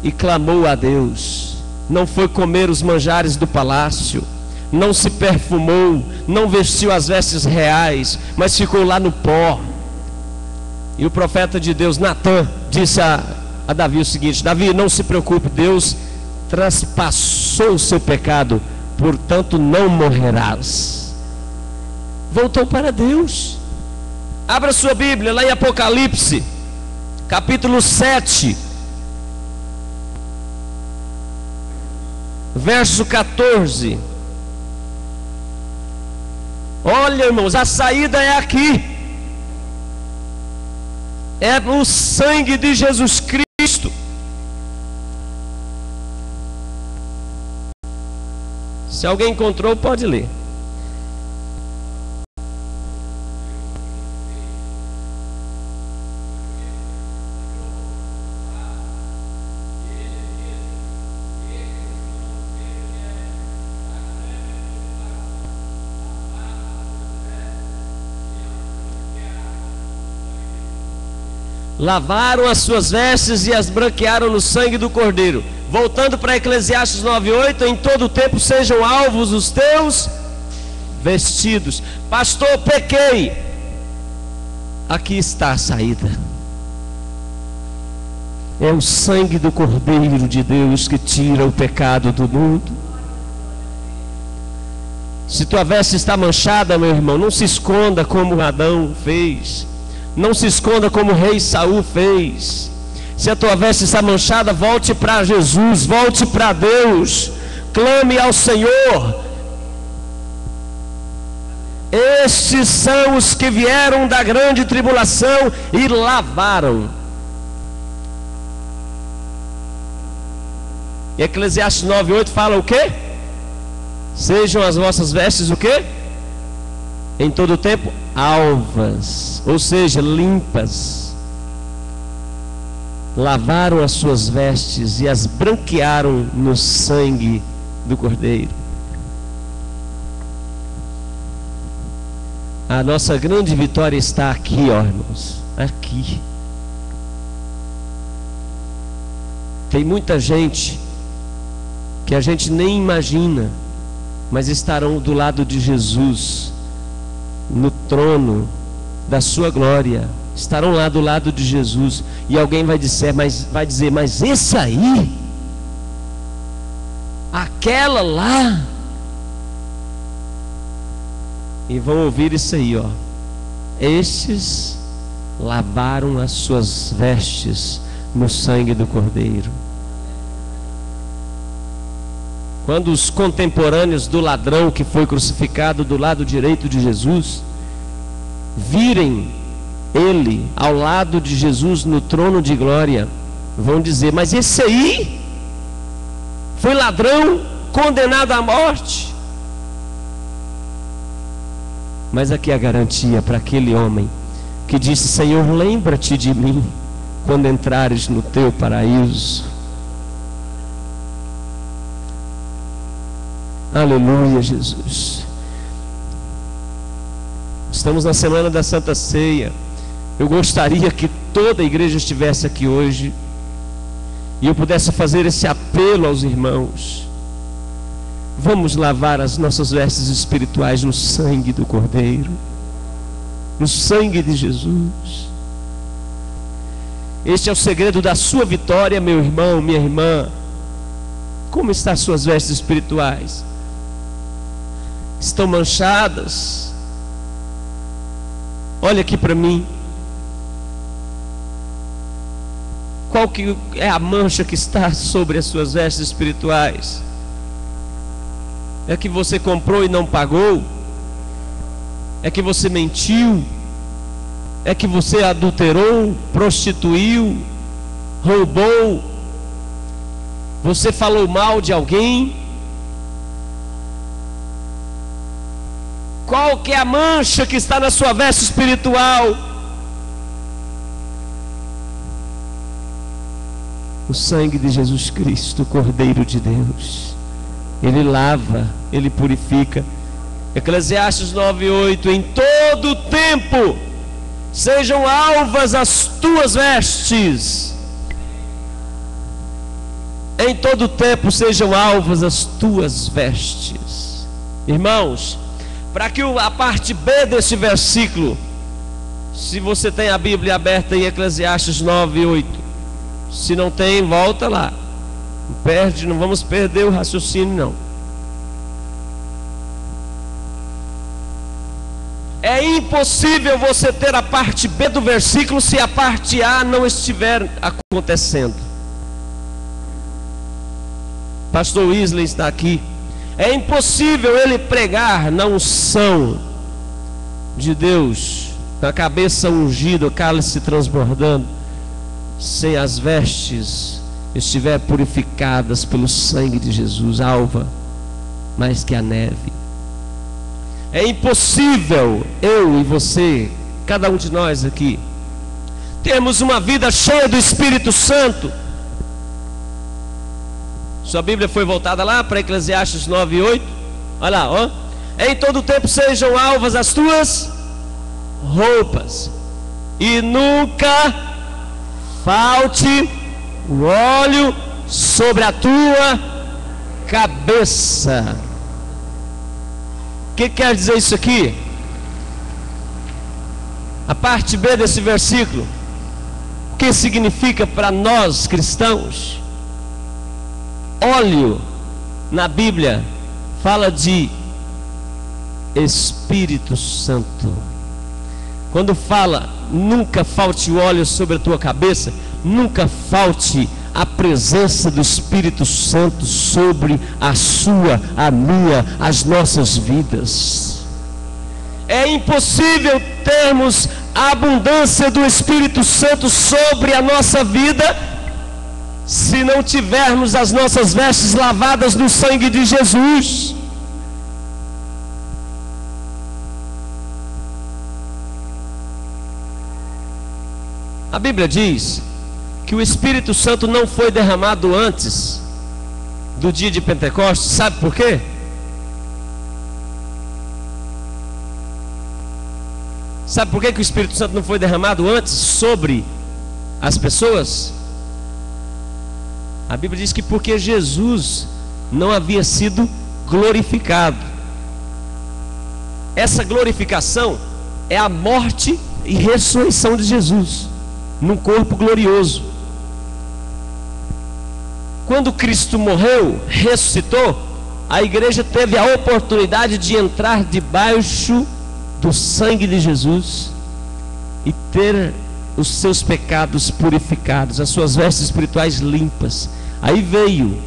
e clamou a Deus. Não foi comer os manjares do palácio, não se perfumou, não vestiu as vestes reais, mas ficou lá no pó. E o profeta de Deus Natã disse a Davi o seguinte: Davi, não se preocupe, Deus traspassou o seu pecado, portanto não morrerás. Voltou para Deus. Abra sua Bíblia lá em Apocalipse, capítulo 7, verso 14. Olha, irmãos, a saída é aqui. É no sangue de Jesus Cristo. Se alguém encontrou, pode ler. Lavaram as suas vestes e as branquearam no sangue do Cordeiro. Voltando para Eclesiastes 9:8, em todo tempo sejam alvos os teus vestidos. Pastor, pequei. Aqui está a saída. É o sangue do Cordeiro de Deus que tira o pecado do mundo. Se tua veste está manchada, meu irmão, não se esconda como Adão fez. Não se esconda como o rei Saul fez. Se a tua veste está manchada, volte para Jesus, volte para Deus, clame ao Senhor. Estes são os que vieram da grande tribulação e lavaram. E Eclesiastes 9:8 fala o quê? Sejam as vossas vestes o quê? Em todo tempo alvas, ou seja, limpas. Lavaram as suas vestes e as branquearam no sangue do Cordeiro. A nossa grande vitória está aqui, ó irmãos, aqui. Tem muita gente que a gente nem imagina, mas estarão do lado de Jesus, no trono da sua glória, estarão lá do lado de Jesus, e alguém vai dizer, mas esse aí, aquela lá, e vão ouvir isso aí, ó. Estes lavaram as suas vestes no sangue do Cordeiro. Quando os contemporâneos do ladrão que foi crucificado do lado direito de Jesus virem ele ao lado de Jesus no trono de glória, vão dizer, mas esse aí foi ladrão condenado à morte. Mas aqui é a garantia para aquele homem que disse, Senhor, lembra-te de mim quando entrares no teu paraíso. Aleluia, Jesus. Estamos na semana da Santa Ceia. Eu gostaria que toda a igreja estivesse aqui hoje e eu pudesse fazer esse apelo aos irmãos. Vamos lavar as nossas vestes espirituais no sangue do Cordeiro, no sangue de Jesus. Este é o segredo da sua vitória, meu irmão, minha irmã. Como estão as suas vestes espirituais? Estão manchadas? Olha aqui para mim. Qual que é a mancha que está sobre as suas vestes espirituais? É que você comprou e não pagou? É que você mentiu? É que você adulterou, prostituiu, roubou? Você falou mal de alguém? Qual que é a mancha que está na sua veste espiritual? O sangue de Jesus Cristo, o Cordeiro de Deus. Ele lava, Ele purifica. Eclesiastes 9:8, em todo tempo sejam alvas as tuas vestes. Em todo tempo sejam alvas as tuas vestes. Irmãos, para que a parte B desse versículo, se você tem a Bíblia aberta em Eclesiastes 9:8, se não tem, volta lá. Não vamos perder o raciocínio, não. É impossível você ter a parte B do versículo se a parte A não estiver acontecendo. Pastor Wesley está aqui. É impossível ele pregar na unção de Deus, na cabeça ungida, o cálice transbordando, sem as vestes estiver purificadas pelo sangue de Jesus, alva mais que a neve. É impossível eu e você, cada um de nós aqui, termos uma vida cheia do Espírito Santo. Sua Bíblia foi voltada lá para Eclesiastes 9:8. Olha lá, ó. Em todo tempo sejam alvas as tuas roupas, e nunca falte o óleo sobre a tua cabeça. O que quer dizer isso aqui? A parte B desse versículo, o que significa para nós cristãos? Óleo na Bíblia fala de Espírito Santo. Quando fala nunca falte o óleo sobre a tua cabeça, nunca falte a presença do Espírito Santo sobre a sua, a minha, as nossas vidas. É impossível termos a abundância do Espírito Santo sobre a nossa vida se não tivermos as nossas vestes lavadas no sangue de Jesus. A Bíblia diz que o Espírito Santo não foi derramado antes do dia de Pentecostes. Sabe por quê? Sabe por que o Espírito Santo não foi derramado antes sobre as pessoas? A Bíblia diz que porque Jesus não havia sido glorificado. Essa glorificação é a morte e ressurreição de Jesus num corpo glorioso. Quando Cristo morreu, ressuscitou, a igreja teve a oportunidade de entrar debaixo do sangue de Jesus e ter os seus pecados purificados, as suas vestes espirituais limpas. Aí veio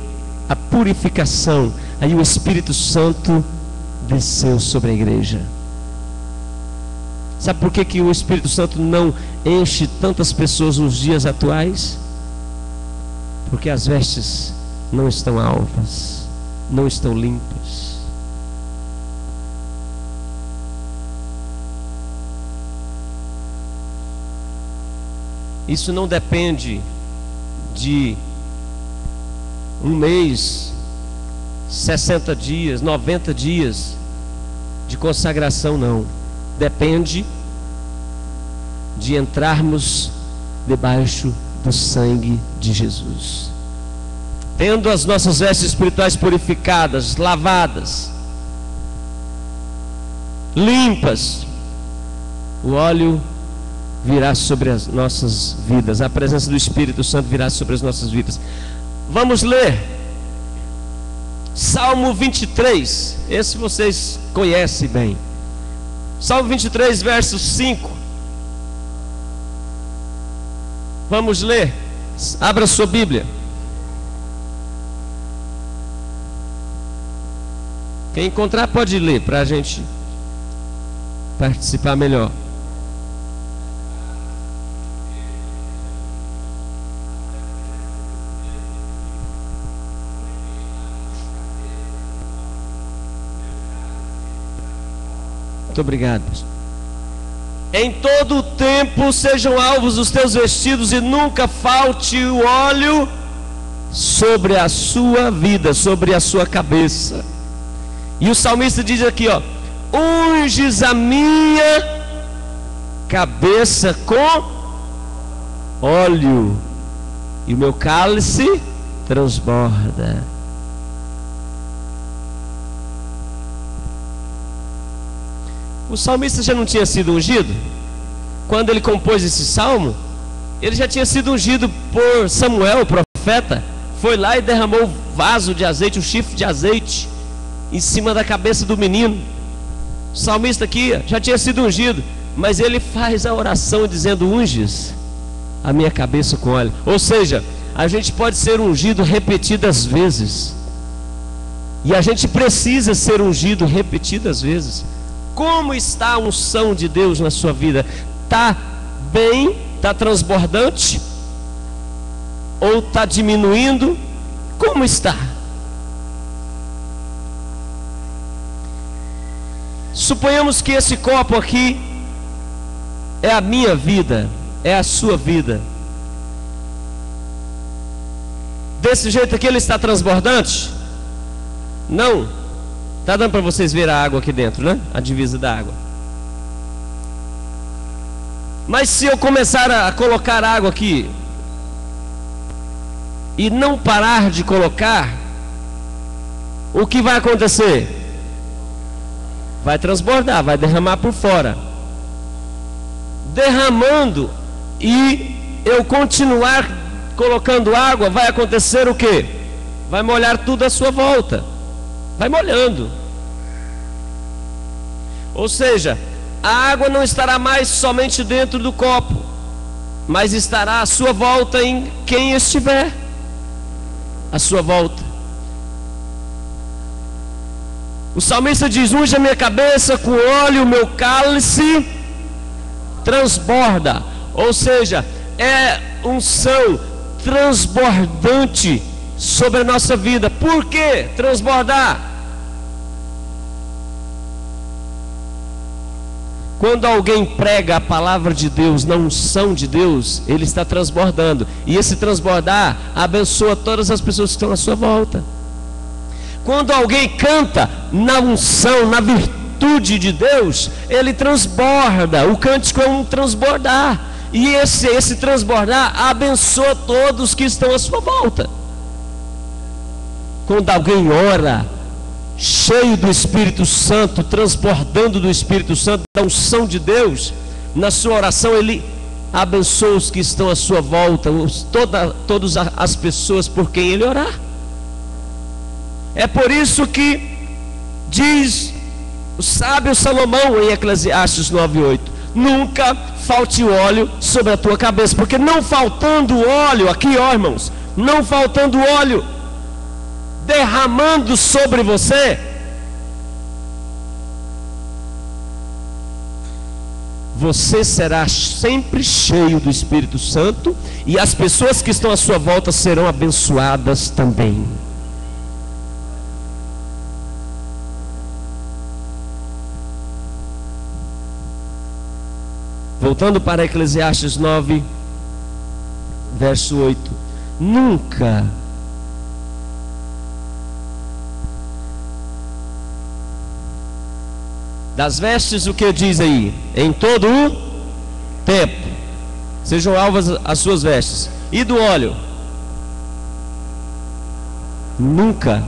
a purificação, aí o Espírito Santo desceu sobre a igreja. Sabe por que o Espírito Santo não enche tantas pessoas nos dias atuais? Porque as vestes não estão alvas, não estão limpas. Isso não depende de um mês, 60 dias, 90 dias de consagração, não. Depende de entrarmos debaixo do sangue de Jesus. Tendo as nossas vestes espirituais purificadas, lavadas, limpas, o óleo virá sobre as nossas vidas, a presença do Espírito Santo virá sobre as nossas vidas. Vamos ler Salmo 23, esse vocês conhecem bem. Salmo 23, verso 5. Vamos ler. Abra sua Bíblia. Quem encontrar pode ler para a gente participar melhor. Muito obrigado. Em todo o tempo sejam alvos os teus vestidos e nunca falte o óleo sobre a sua vida, sobre a sua cabeça. E o salmista diz aqui, ó: unges a minha cabeça com óleo e o meu cálice transborda. O salmista já não tinha sido ungido? Quando ele compôs esse salmo, ele já tinha sido ungido por Samuel, o profeta. foi lá e derramou o vaso de azeite, o chifre de azeite, em cima da cabeça do menino. O salmista aqui já tinha sido ungido, mas ele faz a oração dizendo: unges a minha cabeça com óleo. Ou seja, a gente pode ser ungido repetidas vezes, e a gente precisa ser ungido repetidas vezes. Como está a unção de Deus na sua vida? Está bem? Está transbordante? Ou está diminuindo? Como está? Suponhamos que esse copo aqui é a minha vida, é a sua vida. Desse jeito aqui ele está transbordante? Não. Está dando para vocês ver a água aqui dentro, né? A divisa da água. Mas se eu começar a colocar água aqui e não parar de colocar, o que vai acontecer? Vai transbordar, vai derramar por fora. Derramando e eu continuar colocando água, vai acontecer o quê? Vai molhar tudo à sua volta. Vai molhando. Ou seja, a água não estará mais somente dentro do copo, mas estará à sua volta em quem estiver à sua volta. O salmista diz: unge a minha cabeça com óleo, o meu cálice transborda. Ou seja, é unção transbordante sobre a nossa vida. Por que transbordar? Quando alguém prega a palavra de Deus na unção de Deus, ele está transbordando. E esse transbordar abençoa todas as pessoas que estão à sua volta. Quando alguém canta na unção, na virtude de Deus, ele transborda. O cântico é um transbordar. E esse transbordar abençoa todos que estão à sua volta. Quando alguém ora, cheio do Espírito Santo, transbordando do Espírito Santo, da unção de Deus, na sua oração ele abençoa os que estão à sua volta, todas as pessoas por quem ele orar. É por isso que diz o sábio Salomão em Eclesiastes 9:8: nunca falte óleo sobre a tua cabeça, porque não faltando óleo, aqui ó irmãos, não faltando óleo derramando sobre você, você será sempre cheio do Espírito Santo, e as pessoas que estão à sua volta serão abençoadas também. Voltando para Eclesiastes 9, verso 8: nunca das vestes, o que diz aí? Em todo o tempo sejam alvas as suas vestes. E do óleo? Nunca.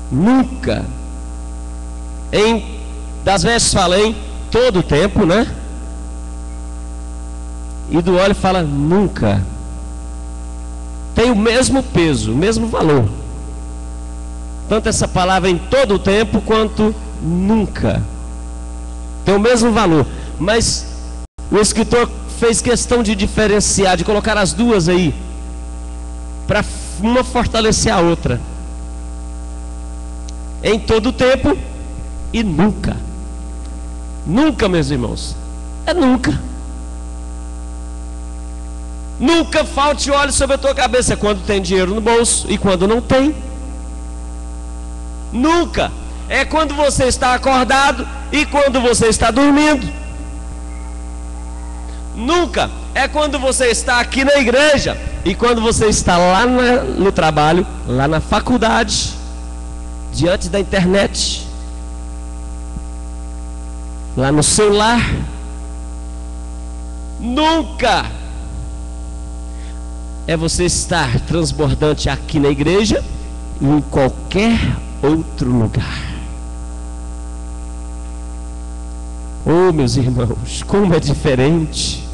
Nunca. Das vestes fala em todo o tempo, né? E do óleo fala nunca. Tem o mesmo peso, o mesmo valor. Tanto essa palavra em todo o tempo quanto nunca tem o mesmo valor. Mas o escritor fez questão de diferenciar, de colocar as duas aí, para uma fortalecer a outra. Em todo o tempo e nunca. Nunca, meus irmãos, é nunca. Nunca falte óleo sobre a tua cabeça, é quando tem dinheiro no bolso e quando não tem. Nunca é quando você está acordado e quando você está dormindo. Nunca é quando você está aqui na igreja e quando você está lá no trabalho, lá na faculdade, diante da internet, lá no seu lar. Nunca é você estar transbordante aqui na igreja e em qualquer outro lugar. Oh, meus irmãos, como é diferente.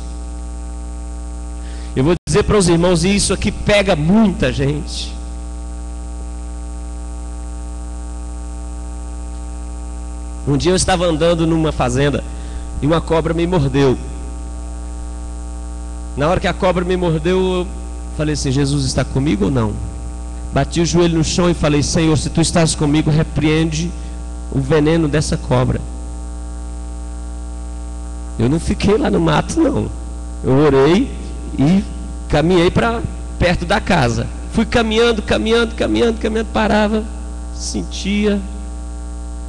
Eu vou dizer para os irmãos, e isso aqui pega muita gente. Um dia eu estava andando numa fazenda e uma cobra me mordeu. Na hora que a cobra me mordeu, eu falei assim: Jesus está comigo ou não? Bati o joelho no chão e falei: Senhor, se tu estás comigo, repreende o veneno dessa cobra. Eu não fiquei lá no mato, não. Eu orei e caminhei para perto da casa. Fui caminhando, parava, sentia.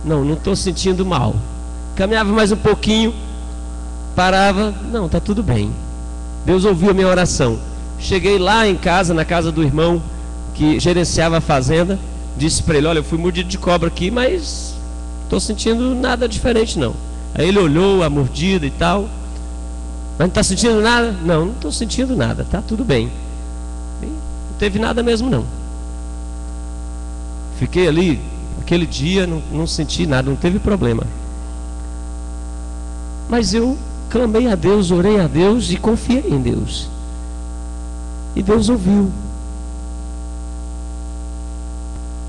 Não estou sentindo mal. Caminhava mais um pouquinho, parava. Não, está tudo bem. Deus ouviu a minha oração. Cheguei lá em casa, na casa do irmão que gerenciava a fazenda. Disse para ele: olha, eu fui mordido de cobra aqui, mas estou sentindo nada diferente não. Aí ele olhou a mordida e tal. Mas não está sentindo nada? Não estou sentindo nada, está tudo bem. Não teve nada mesmo não. Fiquei ali, aquele dia, não senti nada, não teve problema. Mas eu clamei a Deus, orei a Deus e confiei em Deus. E Deus ouviu.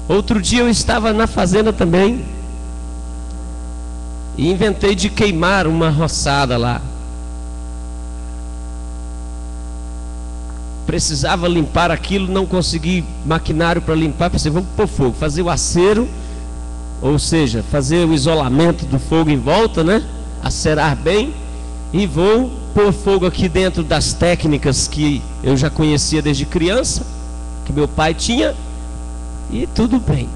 Outro dia eu estava na fazenda também e inventei de queimar uma roçada lá. Precisava limpar aquilo, não consegui maquinário para limpar. Pensei, vamos pôr fogo, fazer o acero, ou seja, fazer o isolamento do fogo em volta, né? Acerar bem. E vou pôr fogo aqui dentro das técnicas que eu já conhecia desde criança, que meu pai tinha. E tudo bem.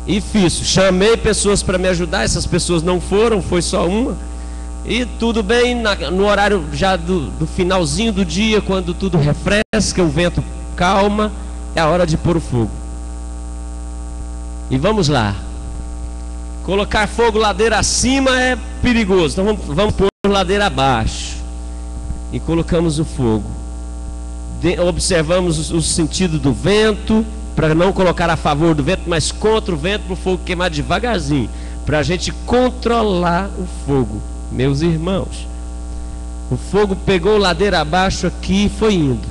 E fiz, chamei pessoas para me ajudar. Essas pessoas não foram, foi só uma. E tudo bem, no horário já do finalzinho do dia, quando tudo refresca, o vento calma, é a hora de pôr o fogo. E vamos lá. Colocar fogo ladeira acima é perigoso, então vamos pôr ladeira abaixo. E colocamos o fogo. Observamos o sentido do vento, para não colocar a favor do vento, mas contra o vento, para o fogo queimar devagarzinho, para a gente controlar o fogo. Meus irmãos, o fogo pegou ladeira abaixo aqui e foi indo.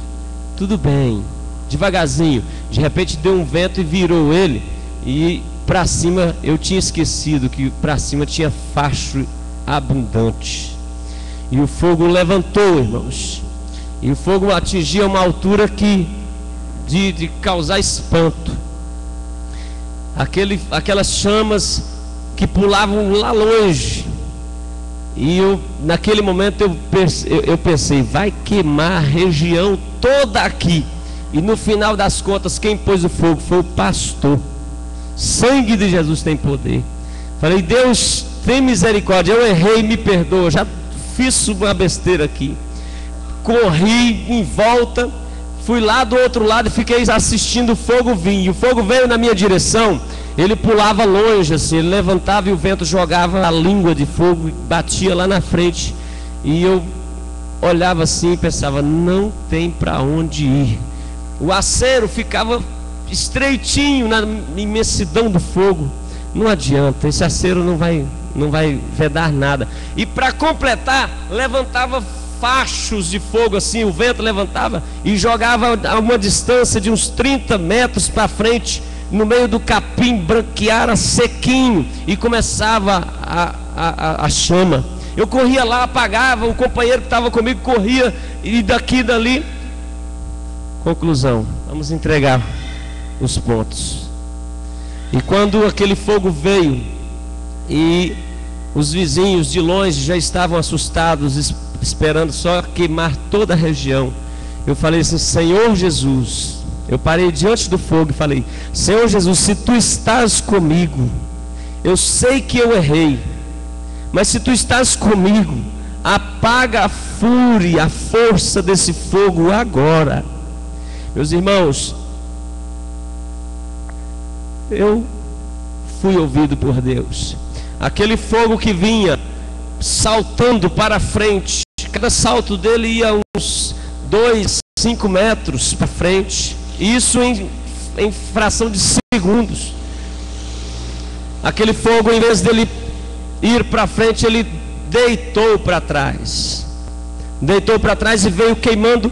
Tudo bem, devagarzinho. De repente deu um vento e virou ele. E para cima, eu tinha esquecido que para cima tinha facho abundante. E o fogo levantou, irmãos. E o fogo atingia uma altura que de causar espanto. Aquelas chamas que pulavam lá longe. E naquele momento eu pensei, vai queimar a região toda aqui. E no final das contas, quem pôs o fogo foi o pastor. Sangue de Jesus tem poder. Falei, Deus, tem misericórdia, eu errei, me perdoa, já fiz uma besteira aqui. Corri em volta, fui lá do outro lado e fiquei assistindo o fogo vir. E o fogo veio na minha direção. Ele pulava longe assim, ele levantava e o vento jogava a língua de fogo e batia lá na frente. E eu olhava assim e pensava, não tem para onde ir. O acero ficava estreitinho na imensidão do fogo. Não adianta, esse acero não vai vedar nada. E para completar, levantava fachos de fogo assim, o vento levantava e jogava a uma distância de uns 30 metros para frente, no meio do capim branqueara sequinho, e começava a chama. Eu corria lá, apagava, o companheiro que estava comigo corria, e daqui e dali. Conclusão, vamos entregar os pontos. E quando aquele fogo veio e os vizinhos de longe já estavam assustados, esperando só queimar toda a região, eu falei assim, Senhor Jesus, eu parei diante do fogo e falei, Senhor Jesus, se tu estás comigo, eu sei que eu errei, mas se tu estás comigo, apaga a fúria, a força desse fogo agora. Meus irmãos, eu fui ouvido por Deus. Aquele fogo que vinha saltando para frente, cada salto dele ia uns 2, 5 metros para frente, isso em fração de segundos. Aquele fogo, em vez dele ir para frente, ele deitou para trás. Deitou para trás e veio queimando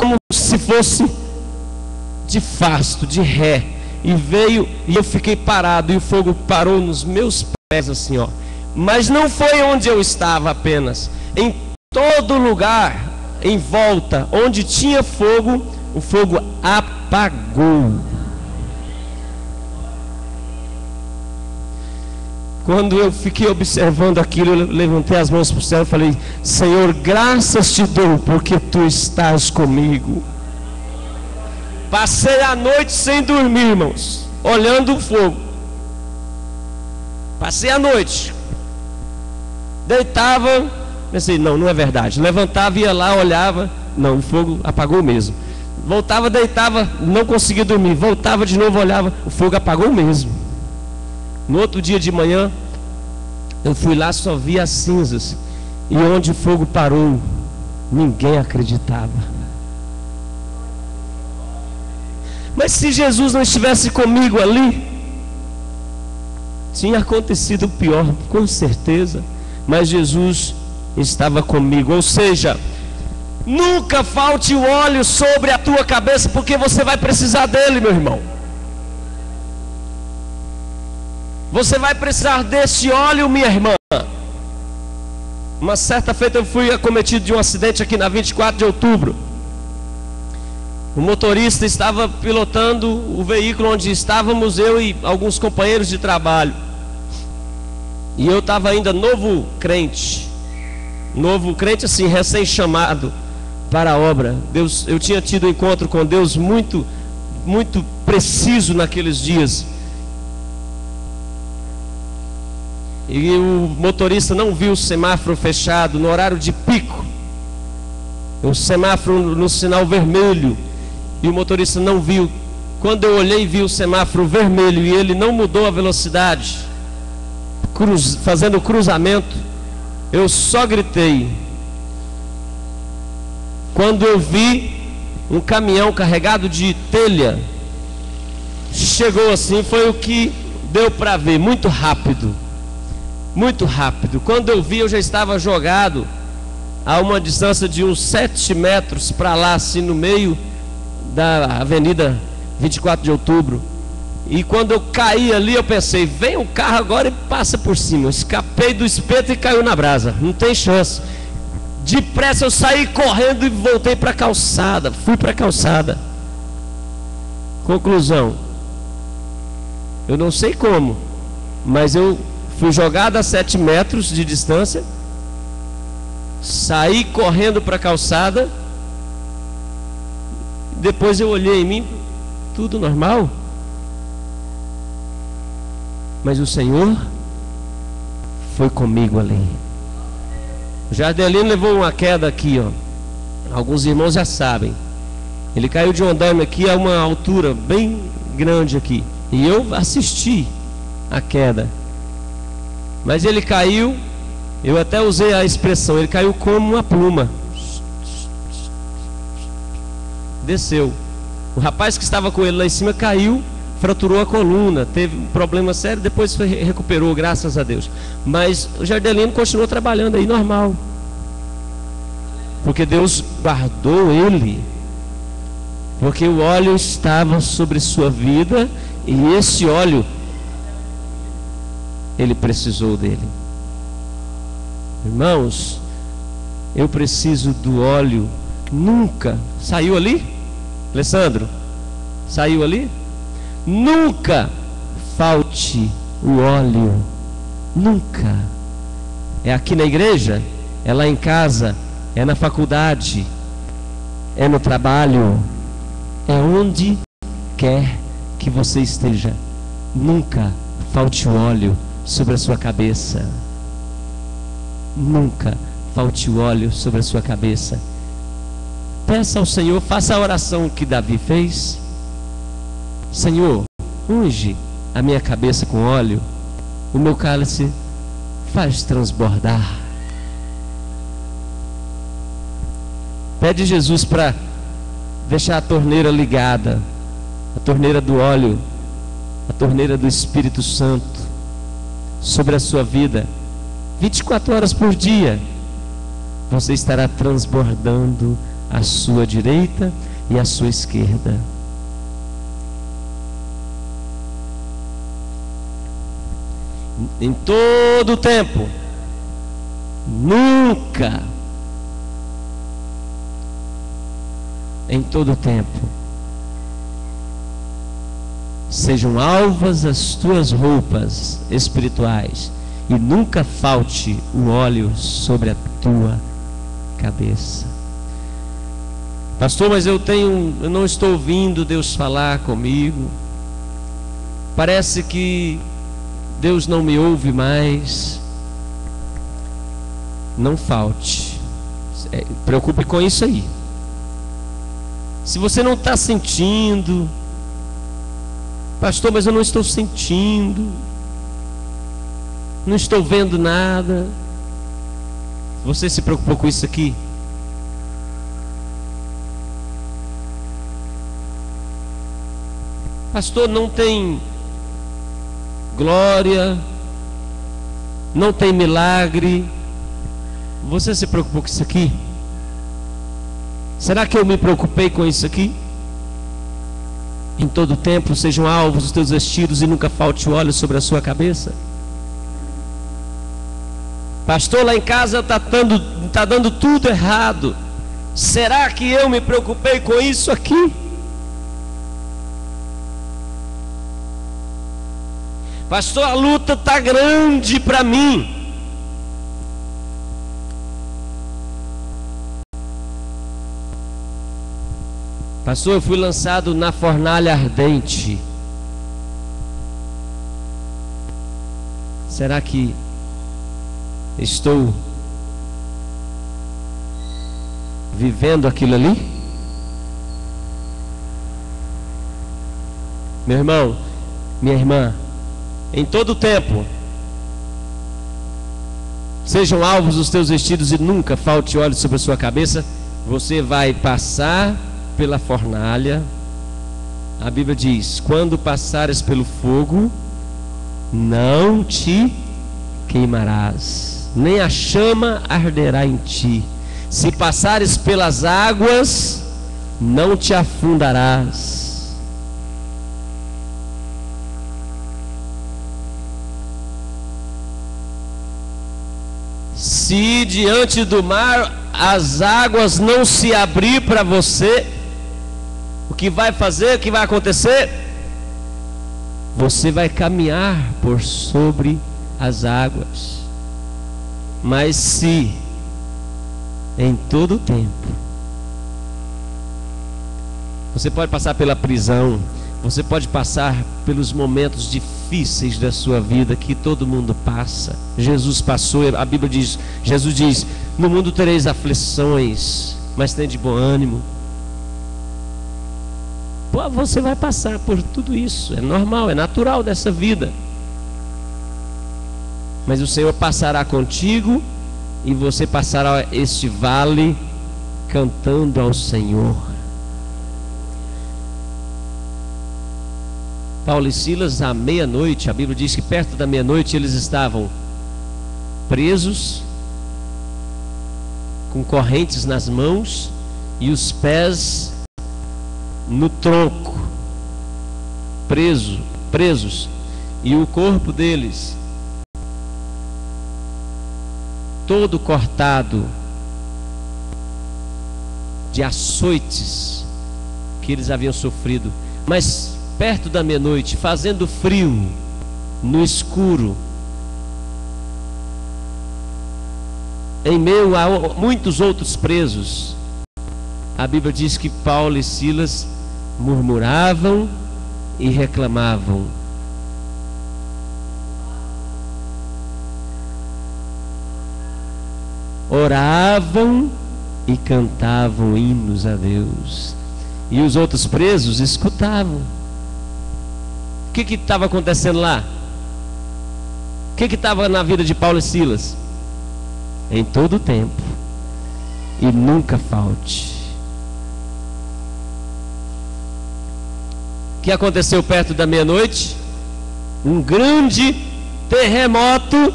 como se fosse de fasto, de ré, e veio, e eu fiquei parado, e o fogo parou nos meus pés assim, ó. Mas não foi onde eu estava apenas, em todo lugar em volta onde tinha fogo, o fogo apagou. Quando eu fiquei observando aquilo, eu levantei as mãos para o céu e falei: Senhor, graças te dou, porque tu estás comigo. Passei a noite sem dormir, irmãos, olhando o fogo. Passei a noite. Deitava, pensei, não é verdade. Levantava, ia lá, olhava, não, o fogo apagou mesmo. Voltava, deitava, não conseguia dormir. Voltava de novo, olhava, o fogo apagou mesmo. No outro dia de manhã, eu fui lá, só vi as cinzas. E onde o fogo parou, ninguém acreditava. Mas se Jesus não estivesse comigo ali, tinha acontecido o pior, com certeza. Mas Jesus estava comigo. Ou seja, nunca falte o óleo sobre a tua cabeça, porque você vai precisar dele, meu irmão. Você vai precisar desse óleo, minha irmã. Uma certa feita eu fui acometido de um acidente aqui na 24 de outubro. O motorista estava pilotando o veículo onde estávamos, eu e alguns companheiros de trabalho. E eu estava ainda novo crente assim, recém-chamado para a obra. Eu tinha tido um encontro com Deus muito preciso naqueles dias. E o motorista não viu o semáforo fechado no horário de pico, o semáforo no sinal vermelho, e o motorista não viu. Quando eu olhei e vi o semáforo vermelho e ele não mudou a velocidade, fazendo o cruzamento, eu só gritei. Quando eu vi um caminhão carregado de telha, chegou assim, foi o que deu para ver, muito rápido. Muito rápido. Quando eu vi, eu já estava jogado a uma distância de uns 7 metros para lá, assim, no meio da avenida 24 de outubro. E quando eu caí ali, eu pensei, vem um carro agora e passa por cima. Eu escapei do espeto e caiu na brasa. Não tem chance. Depressa eu saí correndo e voltei para a calçada. Fui para a calçada. Conclusão: eu não sei como, mas eu fui jogado a 7 metros de distância, saí correndo para a calçada. Depois eu olhei em mim, tudo normal. Mas o Senhor foi comigo ali. O Jardelino levou uma queda aqui, ó. Alguns irmãos já sabem. Ele caiu de um andaime aqui a uma altura bem grande aqui. E eu assisti a queda. Mas ele caiu, eu até usei a expressão, ele caiu como uma pluma. Desceu. O rapaz que estava com ele lá em cima caiu, fraturou a coluna, teve um problema sério, depois recuperou, graças a Deus. Mas o Jardelino continuou trabalhando aí normal, porque Deus guardou ele, porque o óleo estava sobre sua vida, e esse óleo, ele precisou dele. Irmãos, eu preciso do óleo. Nunca. Saiu ali? Alessandro, saiu ali? Nunca falte o óleo. Nunca. É aqui na igreja, é lá em casa, é na faculdade, é no trabalho, é onde quer que você esteja. Nunca falte o óleo sobre a sua cabeça. Nunca falte o óleo sobre a sua cabeça. Peça ao Senhor, faça a oração que Davi fez. Senhor, unge a minha cabeça com óleo, o meu cálice faz transbordar. Pede Jesus para deixar a torneira ligada, a torneira do óleo, a torneira do Espírito Santo sobre a sua vida. 24 horas por dia você estará transbordando à sua direita e à sua esquerda. Em todo o tempo, nunca, em todo o tempo, sejam alvas as tuas roupas espirituais e nunca falte o óleo sobre a tua cabeça. Pastor, mas eu não estou ouvindo Deus falar comigo. Parece que Deus não me ouve mais. Não falte. Preocupe com isso aí. Se você não está sentindo, pastor, mas eu não estou sentindo, não estou vendo nada. Você se preocupou com isso aqui? Pastor, não tem glória, não tem milagre. Você se preocupou com isso aqui? Será que eu me preocupei com isso aqui? Em todo tempo sejam alvos os teus vestidos e nunca falte o óleo sobre a sua cabeça. Pastor, lá em casa está dando tudo errado. Será que eu me preocupei com isso aqui? Pastor, a luta está grande para mim. Pastor, eu fui lançado na fornalha ardente. Será que estou vivendo aquilo ali? Meu irmão, minha irmã, em todo o tempo sejam alvos os teus vestidos e nunca falte óleo sobre a sua cabeça. Você vai passar pela fornalha. A Bíblia diz: quando passares pelo fogo, não te queimarás, nem a chama arderá em ti. Se passares pelas águas, não te afundarás. Se diante do mar as águas não se abrir para você, o que vai fazer, o que vai acontecer? Você vai caminhar por sobre as águas. Mas se em todo o tempo você pode passar pela prisão, você pode passar pelos momentos difíceis da sua vida que todo mundo passa. Jesus passou, a Bíblia diz, Jesus diz: no mundo tereis aflições, mas tem de bom ânimo. Pô, você vai passar por tudo isso, é normal, é natural dessa vida. Mas o Senhor passará contigo e você passará este vale cantando ao Senhor. Paulo e Silas, à meia-noite, a Bíblia diz que perto da meia-noite eles estavam presos, com correntes nas mãos e os pés no tronco, presos, e o corpo deles todo cortado de açoites que eles haviam sofrido. Mas perto da meia-noite, fazendo frio, no escuro, em meio a muitos outros presos, a Bíblia diz que Paulo e Silas murmuravam e reclamavam. Oravam e cantavam hinos a Deus. E os outros presos escutavam. O que estava acontecendo lá? O que estava na vida de Paulo e Silas? Em todo o tempo, e nunca falte. O que aconteceu perto da meia-noite? Um grande terremoto,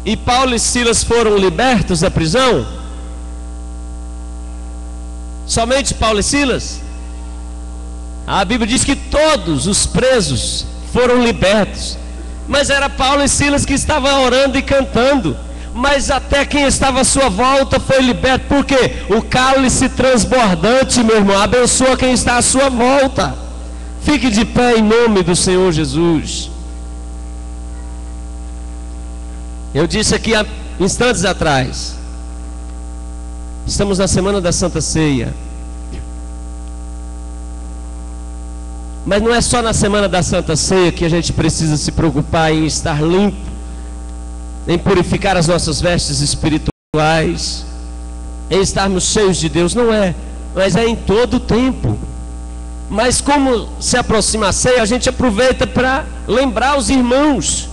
e Paulo e Silas foram libertos da prisão. Somente Paulo e Silas? A Bíblia diz que todos os presos foram libertos, mas era Paulo e Silas que estavam orando e cantando. Mas até quem estava à sua volta foi liberto. Por quê? O cálice transbordante, meu irmão, abençoa quem está à sua volta. Fique de pé em nome do Senhor Jesus. Eu disse aqui há instantes atrás, estamos na semana da Santa Ceia. Mas não é só na semana da Santa Ceia que a gente precisa se preocupar em estar limpo, em purificar as nossas vestes espirituais, em estarmos cheios de Deus. Não é, mas é em todo o tempo. Mas como se aproxima a ceia, a gente aproveita para lembrar os irmãos.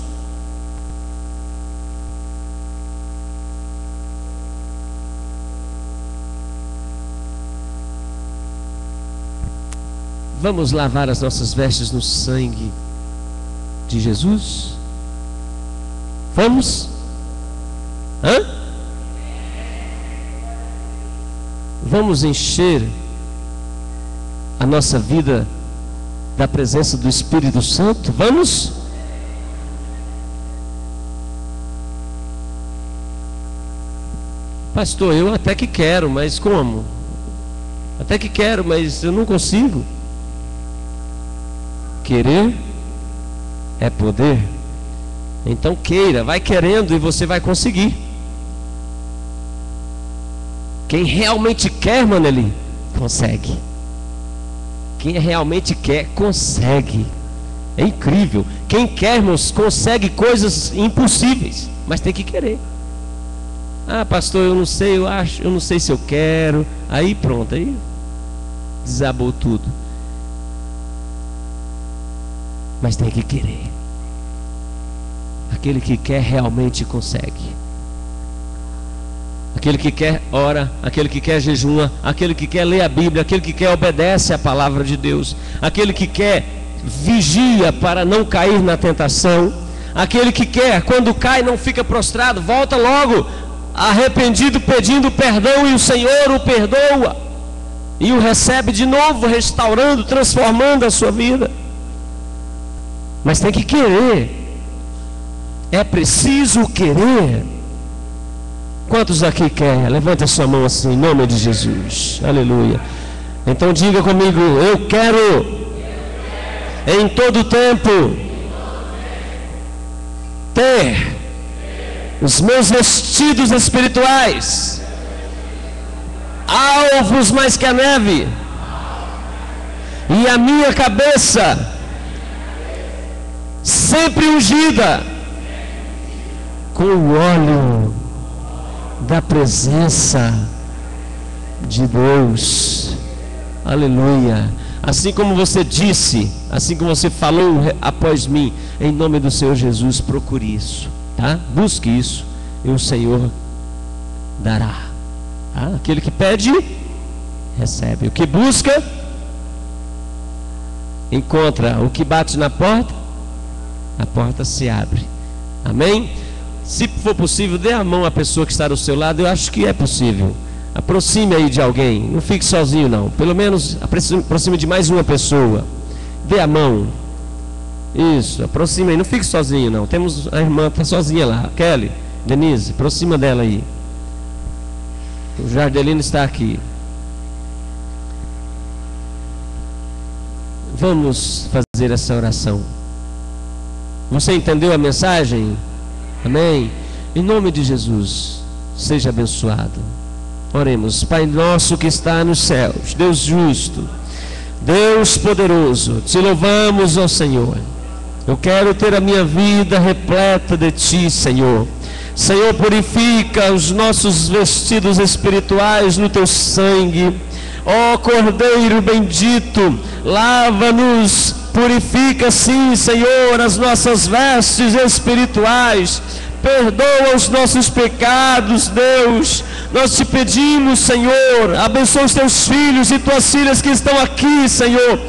Vamos lavar as nossas vestes no sangue de Jesus? Vamos? Hã? Vamos encher a nossa vida da presença do Espírito Santo? Vamos? Pastor, eu até que quero, mas como? Até que quero, mas eu não consigo. Querer é poder. Então queira, vai querendo e você vai conseguir. Quem realmente quer, Maneli, consegue. Quem realmente quer, consegue. É incrível. Quem quer, irmãos, consegue coisas impossíveis, mas tem que querer. Ah, pastor, eu não sei, eu não sei se eu quero. Aí pronto, aí desabou tudo. Mas tem que querer. Aquele que quer realmente consegue. Aquele que quer ora, aquele que quer jejua, aquele que quer ler a Bíblia, aquele que quer obedece a palavra de Deus, aquele que quer vigia para não cair na tentação, aquele que quer, quando cai, não fica prostrado, volta logo arrependido, pedindo perdão, e o Senhor o perdoa e o recebe de novo, restaurando, transformando a sua vida. Mas tem que querer. É preciso querer. Quantos aqui querem? Levante a sua mão assim, em nome de Jesus. Aleluia. Então diga comigo: eu quero em todo tempo ter os meus vestidos espirituais alvos mais que a neve, e a minha cabeça sempre ungida com o óleo da presença de Deus. Aleluia. Assim como você disse, assim como você falou após mim, em nome do Senhor Jesus, procure isso, tá? Busque isso e o Senhor dará, tá? Aquele que pede, recebe. O que busca, encontra. O que bate na porta, a porta se abre. Amém? Se for possível, dê a mão à pessoa que está do seu lado. Eu acho que é possível. Aproxime aí de alguém. Não fique sozinho não. Pelo menos aproxime de mais uma pessoa. Dê a mão. Isso, aproxime aí. Não fique sozinho não. Temos a irmã que está sozinha lá, Kelly, Denise, aproxima dela aí. O Jardelino está aqui. Vamos fazer essa oração. Você entendeu a mensagem? Amém? Em nome de Jesus, seja abençoado. Oremos. Pai nosso que está nos céus, Deus justo, Deus poderoso, te louvamos, ó Senhor. Eu quero ter a minha vida repleta de ti, Senhor. Senhor, purifica os nossos vestidos espirituais no teu sangue. Ó Cordeiro bendito, lava-nos, purifica sim, Senhor, as nossas vestes espirituais. Perdoa os nossos pecados, Deus. Nós te pedimos, Senhor, abençoa os teus filhos e tuas filhas que estão aqui, Senhor.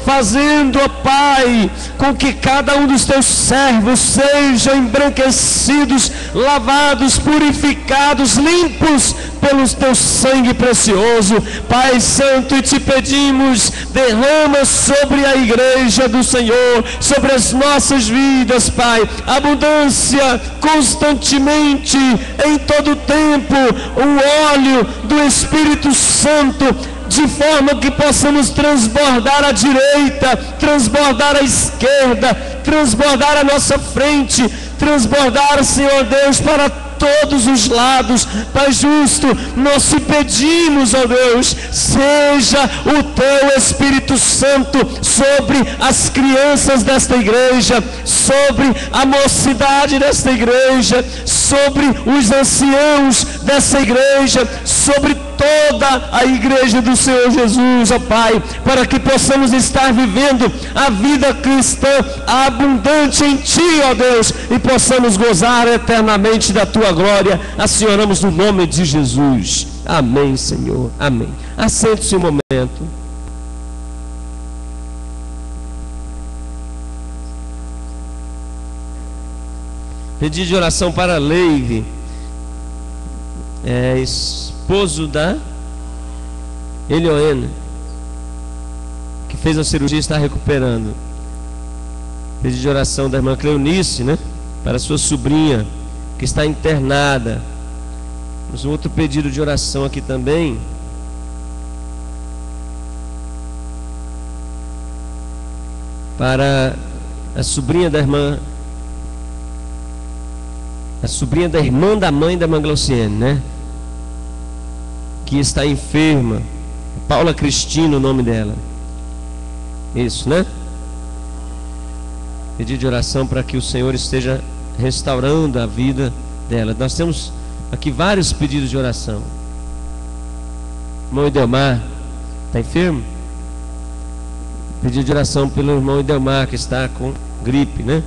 fazendo, ó Pai, com que cada um dos teus servos sejam embranquecidos, lavados, purificados, limpos pelo teu sangue precioso. Pai Santo, e te pedimos, derrama sobre a igreja do Senhor, sobre as nossas vidas, Pai, abundância constantemente, em todo tempo, o óleo do Espírito Santo, de forma que possamos transbordar à direita, transbordar à esquerda, transbordar à nossa frente, transbordar, Senhor Deus, para todos os lados. Pai justo, nós te pedimos, ó Deus, seja o teu Espírito Santo sobre as crianças desta igreja, sobre a mocidade desta igreja, sobre os anciãos dessa igreja, sobre toda a igreja do Senhor Jesus, ó Pai, para que possamos estar vivendo a vida cristã abundante em Ti, ó Deus, e possamos gozar eternamente da Tua glória. Assim oramos no nome de Jesus. Amém, Senhor. Amém. Assente-se um momento. Pedido de oração para Leive, esposo da Elioena, que fez a cirurgia e está recuperando. Pedido de oração da irmã Cleonice, né, para sua sobrinha, que está internada. Temos um outro pedido de oração aqui também. Para a sobrinha da irmã, da mãe da irmã Glauciene, né? Que está enferma. Paula Cristina, o nome dela. Isso, né? Pedido de oração para que o Senhor esteja restaurando a vida dela. Nós temos aqui vários pedidos de oração. Irmão Idelmar está enfermo? Pedido de oração pelo irmão Idelmar, que está com gripe, né?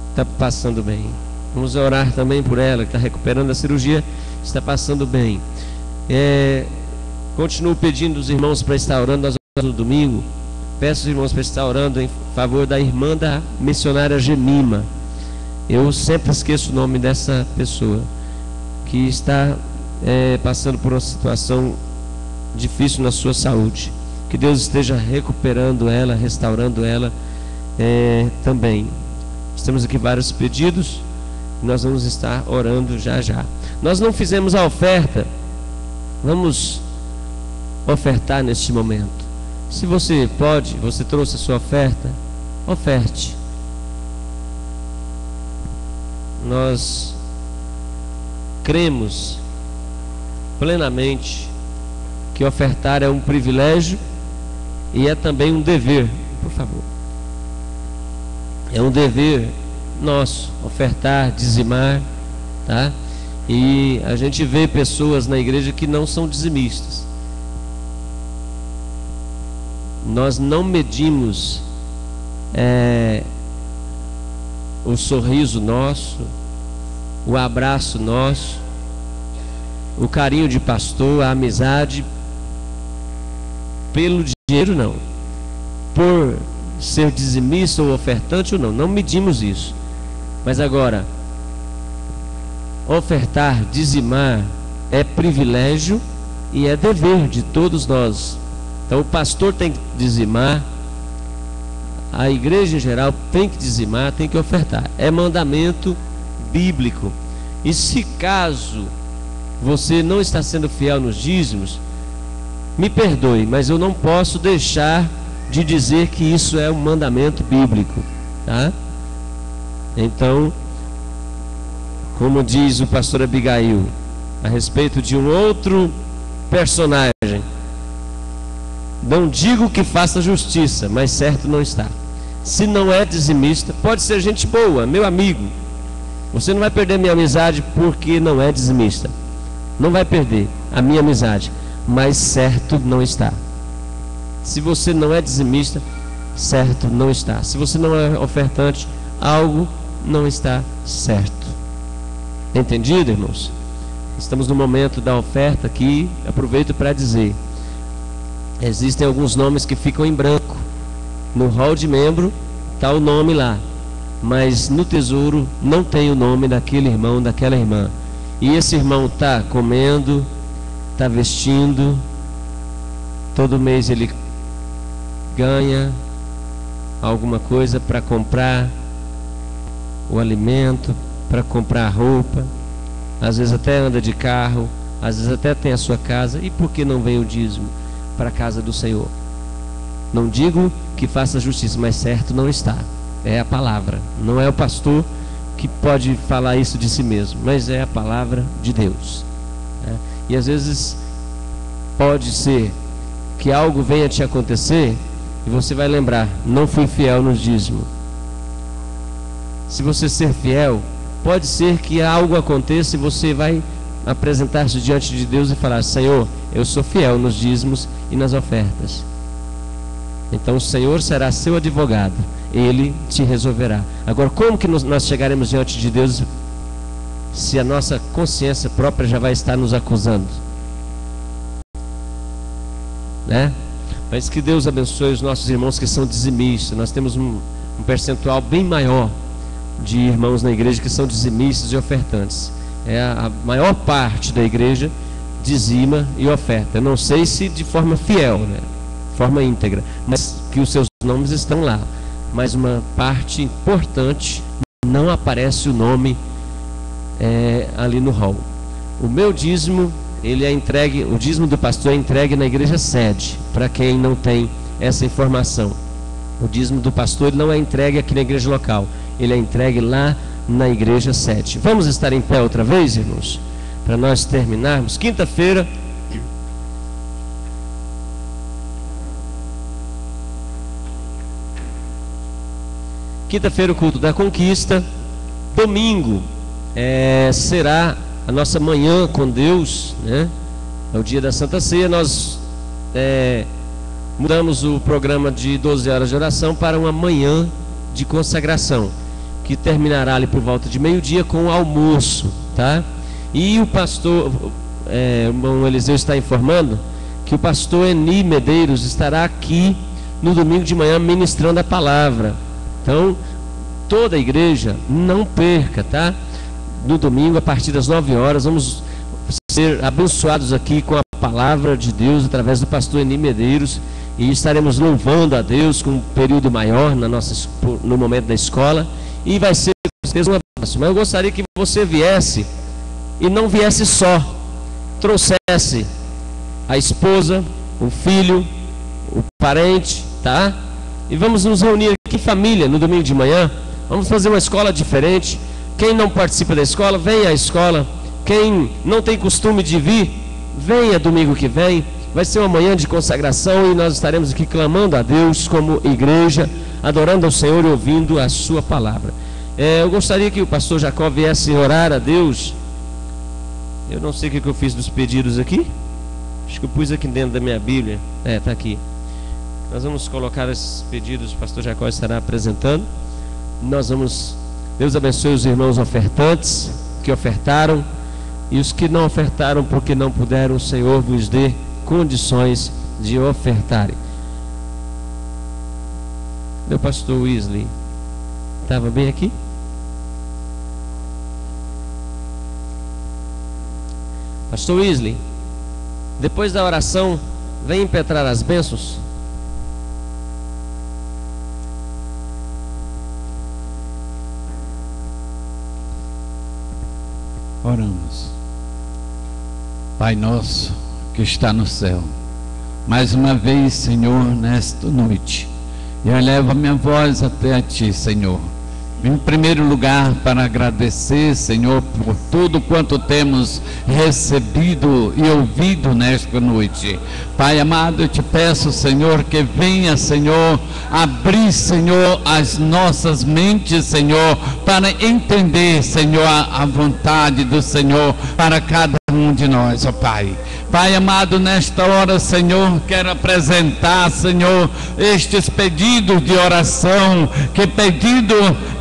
Está passando bem. Vamos orar também por ela, que está recuperando a cirurgia, está passando bem. Continuo pedindo os irmãos para estar orando nas horas do domingo. Peço os irmãos para estar orando em favor da irmã da missionária Gemima. Eu sempre esqueço o nome dessa pessoa, que está passando por uma situação difícil na sua saúde. Que Deus esteja recuperando ela, restaurando ela também. Temos aqui vários pedidos, nós vamos estar orando já já. Nós não fizemos a oferta, vamos ofertar neste momento. Se você pode, você trouxe a sua oferta, oferte. Nós cremos plenamente que ofertar é um privilégio e é também um dever. Por favor. É um dever nosso ofertar, dizimar, tá? E a gente vê pessoas na igreja que não são dizimistas. Nós não medimos o sorriso nosso, o abraço nosso, o carinho de pastor, a amizade pelo dinheiro, não. Por ser dizimista ou ofertante ou não, não medimos isso. Mas agora, ofertar, dizimar é privilégio e é dever de todos nós. Então o pastor tem que dizimar, a igreja em geral tem que dizimar, tem que ofertar. É mandamento bíblico. E se caso você não está sendo fiel nos dízimos, me perdoe, mas eu não posso deixar de dizer que isso é um mandamento bíblico, tá? Então, como diz o pastor Abigail a respeito de um outro personagem, não digo que faça justiça, mas certo não está. Se não é dizimista, pode ser gente boa, meu amigo, você não vai perder minha amizade porque não é dizimista, não vai perder a minha amizade, mas certo não está. Se você não é dizimista, certo não está. Se você não é ofertante, algo não está certo. Entendido, irmãos? Estamos no momento da oferta aqui. Aproveito para dizer: existem alguns nomes que ficam em branco. No hall de membro está o nome lá, mas no tesouro não tem o nome daquele irmão, daquela irmã. E esse irmão está comendo, está vestindo, todo mês ele ganha alguma coisa para comprar o alimento, para comprar a roupa, às vezes até anda de carro, às vezes até tem a sua casa. E por que não vem o dízimo para a casa do Senhor? Não digo que faça justiça, mas certo não está. É a palavra, não é o pastor que pode falar isso de si mesmo, mas é a palavra de Deus, né? E às vezes pode ser que algo venha te acontecer e você vai lembrar: não fui fiel no dízimo. Se você ser fiel, pode ser que algo aconteça e você vai apresentar-se diante de Deus e falar: Senhor, eu sou fiel nos dízimos e nas ofertas. Então o Senhor será seu advogado, Ele te resolverá. Agora, como que nós chegaremos diante de Deus se a nossa consciência própria já vai estar nos acusando, né? Mas que Deus abençoe os nossos irmãos que são dizimistas. Nós temos um percentual bem maior de irmãos na igreja que são dizimistas e ofertantes. A maior parte da igreja dizima e oferta. Eu não sei se de forma fiel, né? Forma íntegra, mas que os seus nomes estão lá. Mas uma parte importante não aparece o nome ali no hall. O meu dízimo, ele é entregue, o dízimo do pastor é entregue na igreja sede, para quem não tem essa informação. O dízimo do pastor ele não é entregue aqui na igreja local, ele é entregue lá na igreja sede. Vamos estar em pé outra vez, irmãos, para nós terminarmos. Quinta-feira, o culto da conquista. Domingo será a nossa manhã com Deus, né? É o dia da Santa Ceia. Nós mudamos o programa de 12 horas de oração para uma manhã de consagração, que terminará ali por volta de meio-dia com o almoço, tá? E o pastor, o irmão Eliseu está informando que o pastor Eni Medeiros estará aqui no domingo de manhã ministrando a palavra. Então, toda a igreja, não perca, tá? No domingo, a partir das 9 horas, vamos ser abençoados aqui com a palavra de Deus através do pastor Eni Medeiros, e estaremos louvando a Deus com um período maior no momento da escola, e vai ser com certeza um abraço. Mas eu gostaria que você viesse, e não viesse só, trouxesse a esposa, o filho, o parente, tá? E vamos nos reunir aqui em família no domingo de manhã. Vamos fazer uma escola diferente. Quem não participa da escola, venha à escola. Quem não tem costume de vir, venha domingo que vem. Vai ser uma manhã de consagração e nós estaremos aqui clamando a Deus como igreja, adorando ao Senhor e ouvindo a sua palavra. Eu gostaria que o pastor Jacó viesse orar a Deus. Eu não sei o que eu fiz dos pedidos aqui. Acho que eu pus aqui dentro da minha Bíblia. Está aqui. Nós vamos colocar esses pedidos, o pastor Jacó estará apresentando. Deus abençoe os irmãos ofertantes que ofertaram, e os que não ofertaram porque não puderam, o Senhor vos dê condições de ofertarem. Meu pastor Wesley estava bem aqui? Pastor Wesley, depois da oração, vem impetrar as bênçãos. Oramos. Pai nosso que está no céu, mais uma vez, Senhor, nesta noite, eu elevo a minha voz até a Ti, Senhor, em primeiro lugar para agradecer, Senhor, por tudo quanto temos recebido e ouvido nesta noite. Pai amado, eu te peço, Senhor, que venha, Senhor, abrir, Senhor, as nossas mentes, Senhor, para entender, Senhor, a vontade do Senhor para cada um de nós, ó Pai. Pai amado, nesta hora, Senhor, quero apresentar, Senhor, estes pedidos de oração, que pedido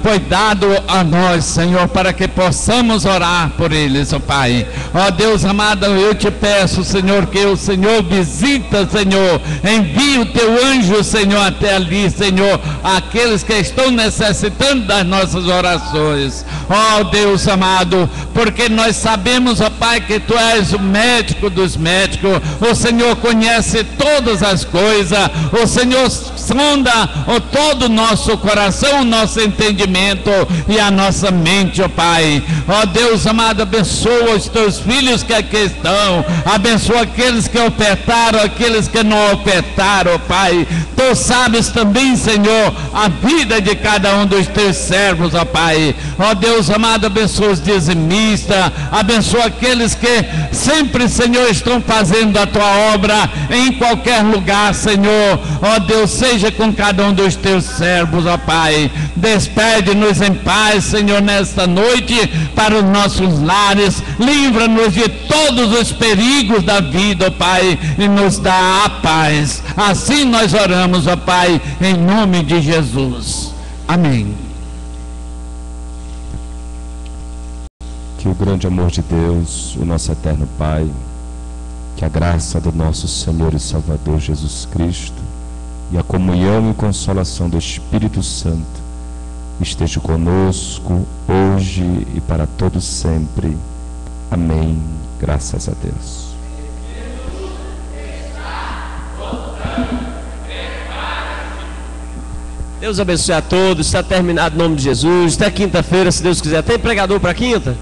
foi dado a nós, Senhor, para que possamos orar por eles, ó Pai. Ó Deus amado, eu te peço, Senhor, que o Senhor visita, Senhor, envie o teu anjo, Senhor, até ali, Senhor, aqueles que estão necessitando das nossas orações. Ó Deus amado, porque nós sabemos, ó Pai, que tu és o médico dos médicos, o Senhor conhece todas as coisas, o Senhor sonda todo o nosso coração, o nosso entendimento e a nossa mente, ó Pai. Ó Deus amado, abençoa os teus filhos que aqui estão, abençoa aqueles que ofertaram, aqueles que não ofertaram, ó Pai. Tu sabes também, Senhor, a vida de cada um dos teus servos, ó Pai. Ó Deus amado, abençoa os dizimistas, abençoa aqueles que sempre, Senhor, estão fazendo a tua obra em qualquer lugar, Senhor. Ó Deus, seja com cada um dos teus servos, ó Pai. Despede-nos em paz, Senhor, nesta noite para os nossos lares. Livra-nos de todos os perigos da vida, ó Pai, e nos dá a paz. Assim nós oramos, ó Pai, em nome de Jesus. Amém. Que o grande amor de Deus, o nosso eterno Pai, que a graça do nosso Senhor e Salvador Jesus Cristo e a comunhão e consolação do Espírito Santo esteja conosco hoje e para todos sempre. Amém. Graças a Deus. Deus abençoe a todos. Está terminado em nome de Jesus. Até quinta-feira, se Deus quiser. Tem pregador para quinta?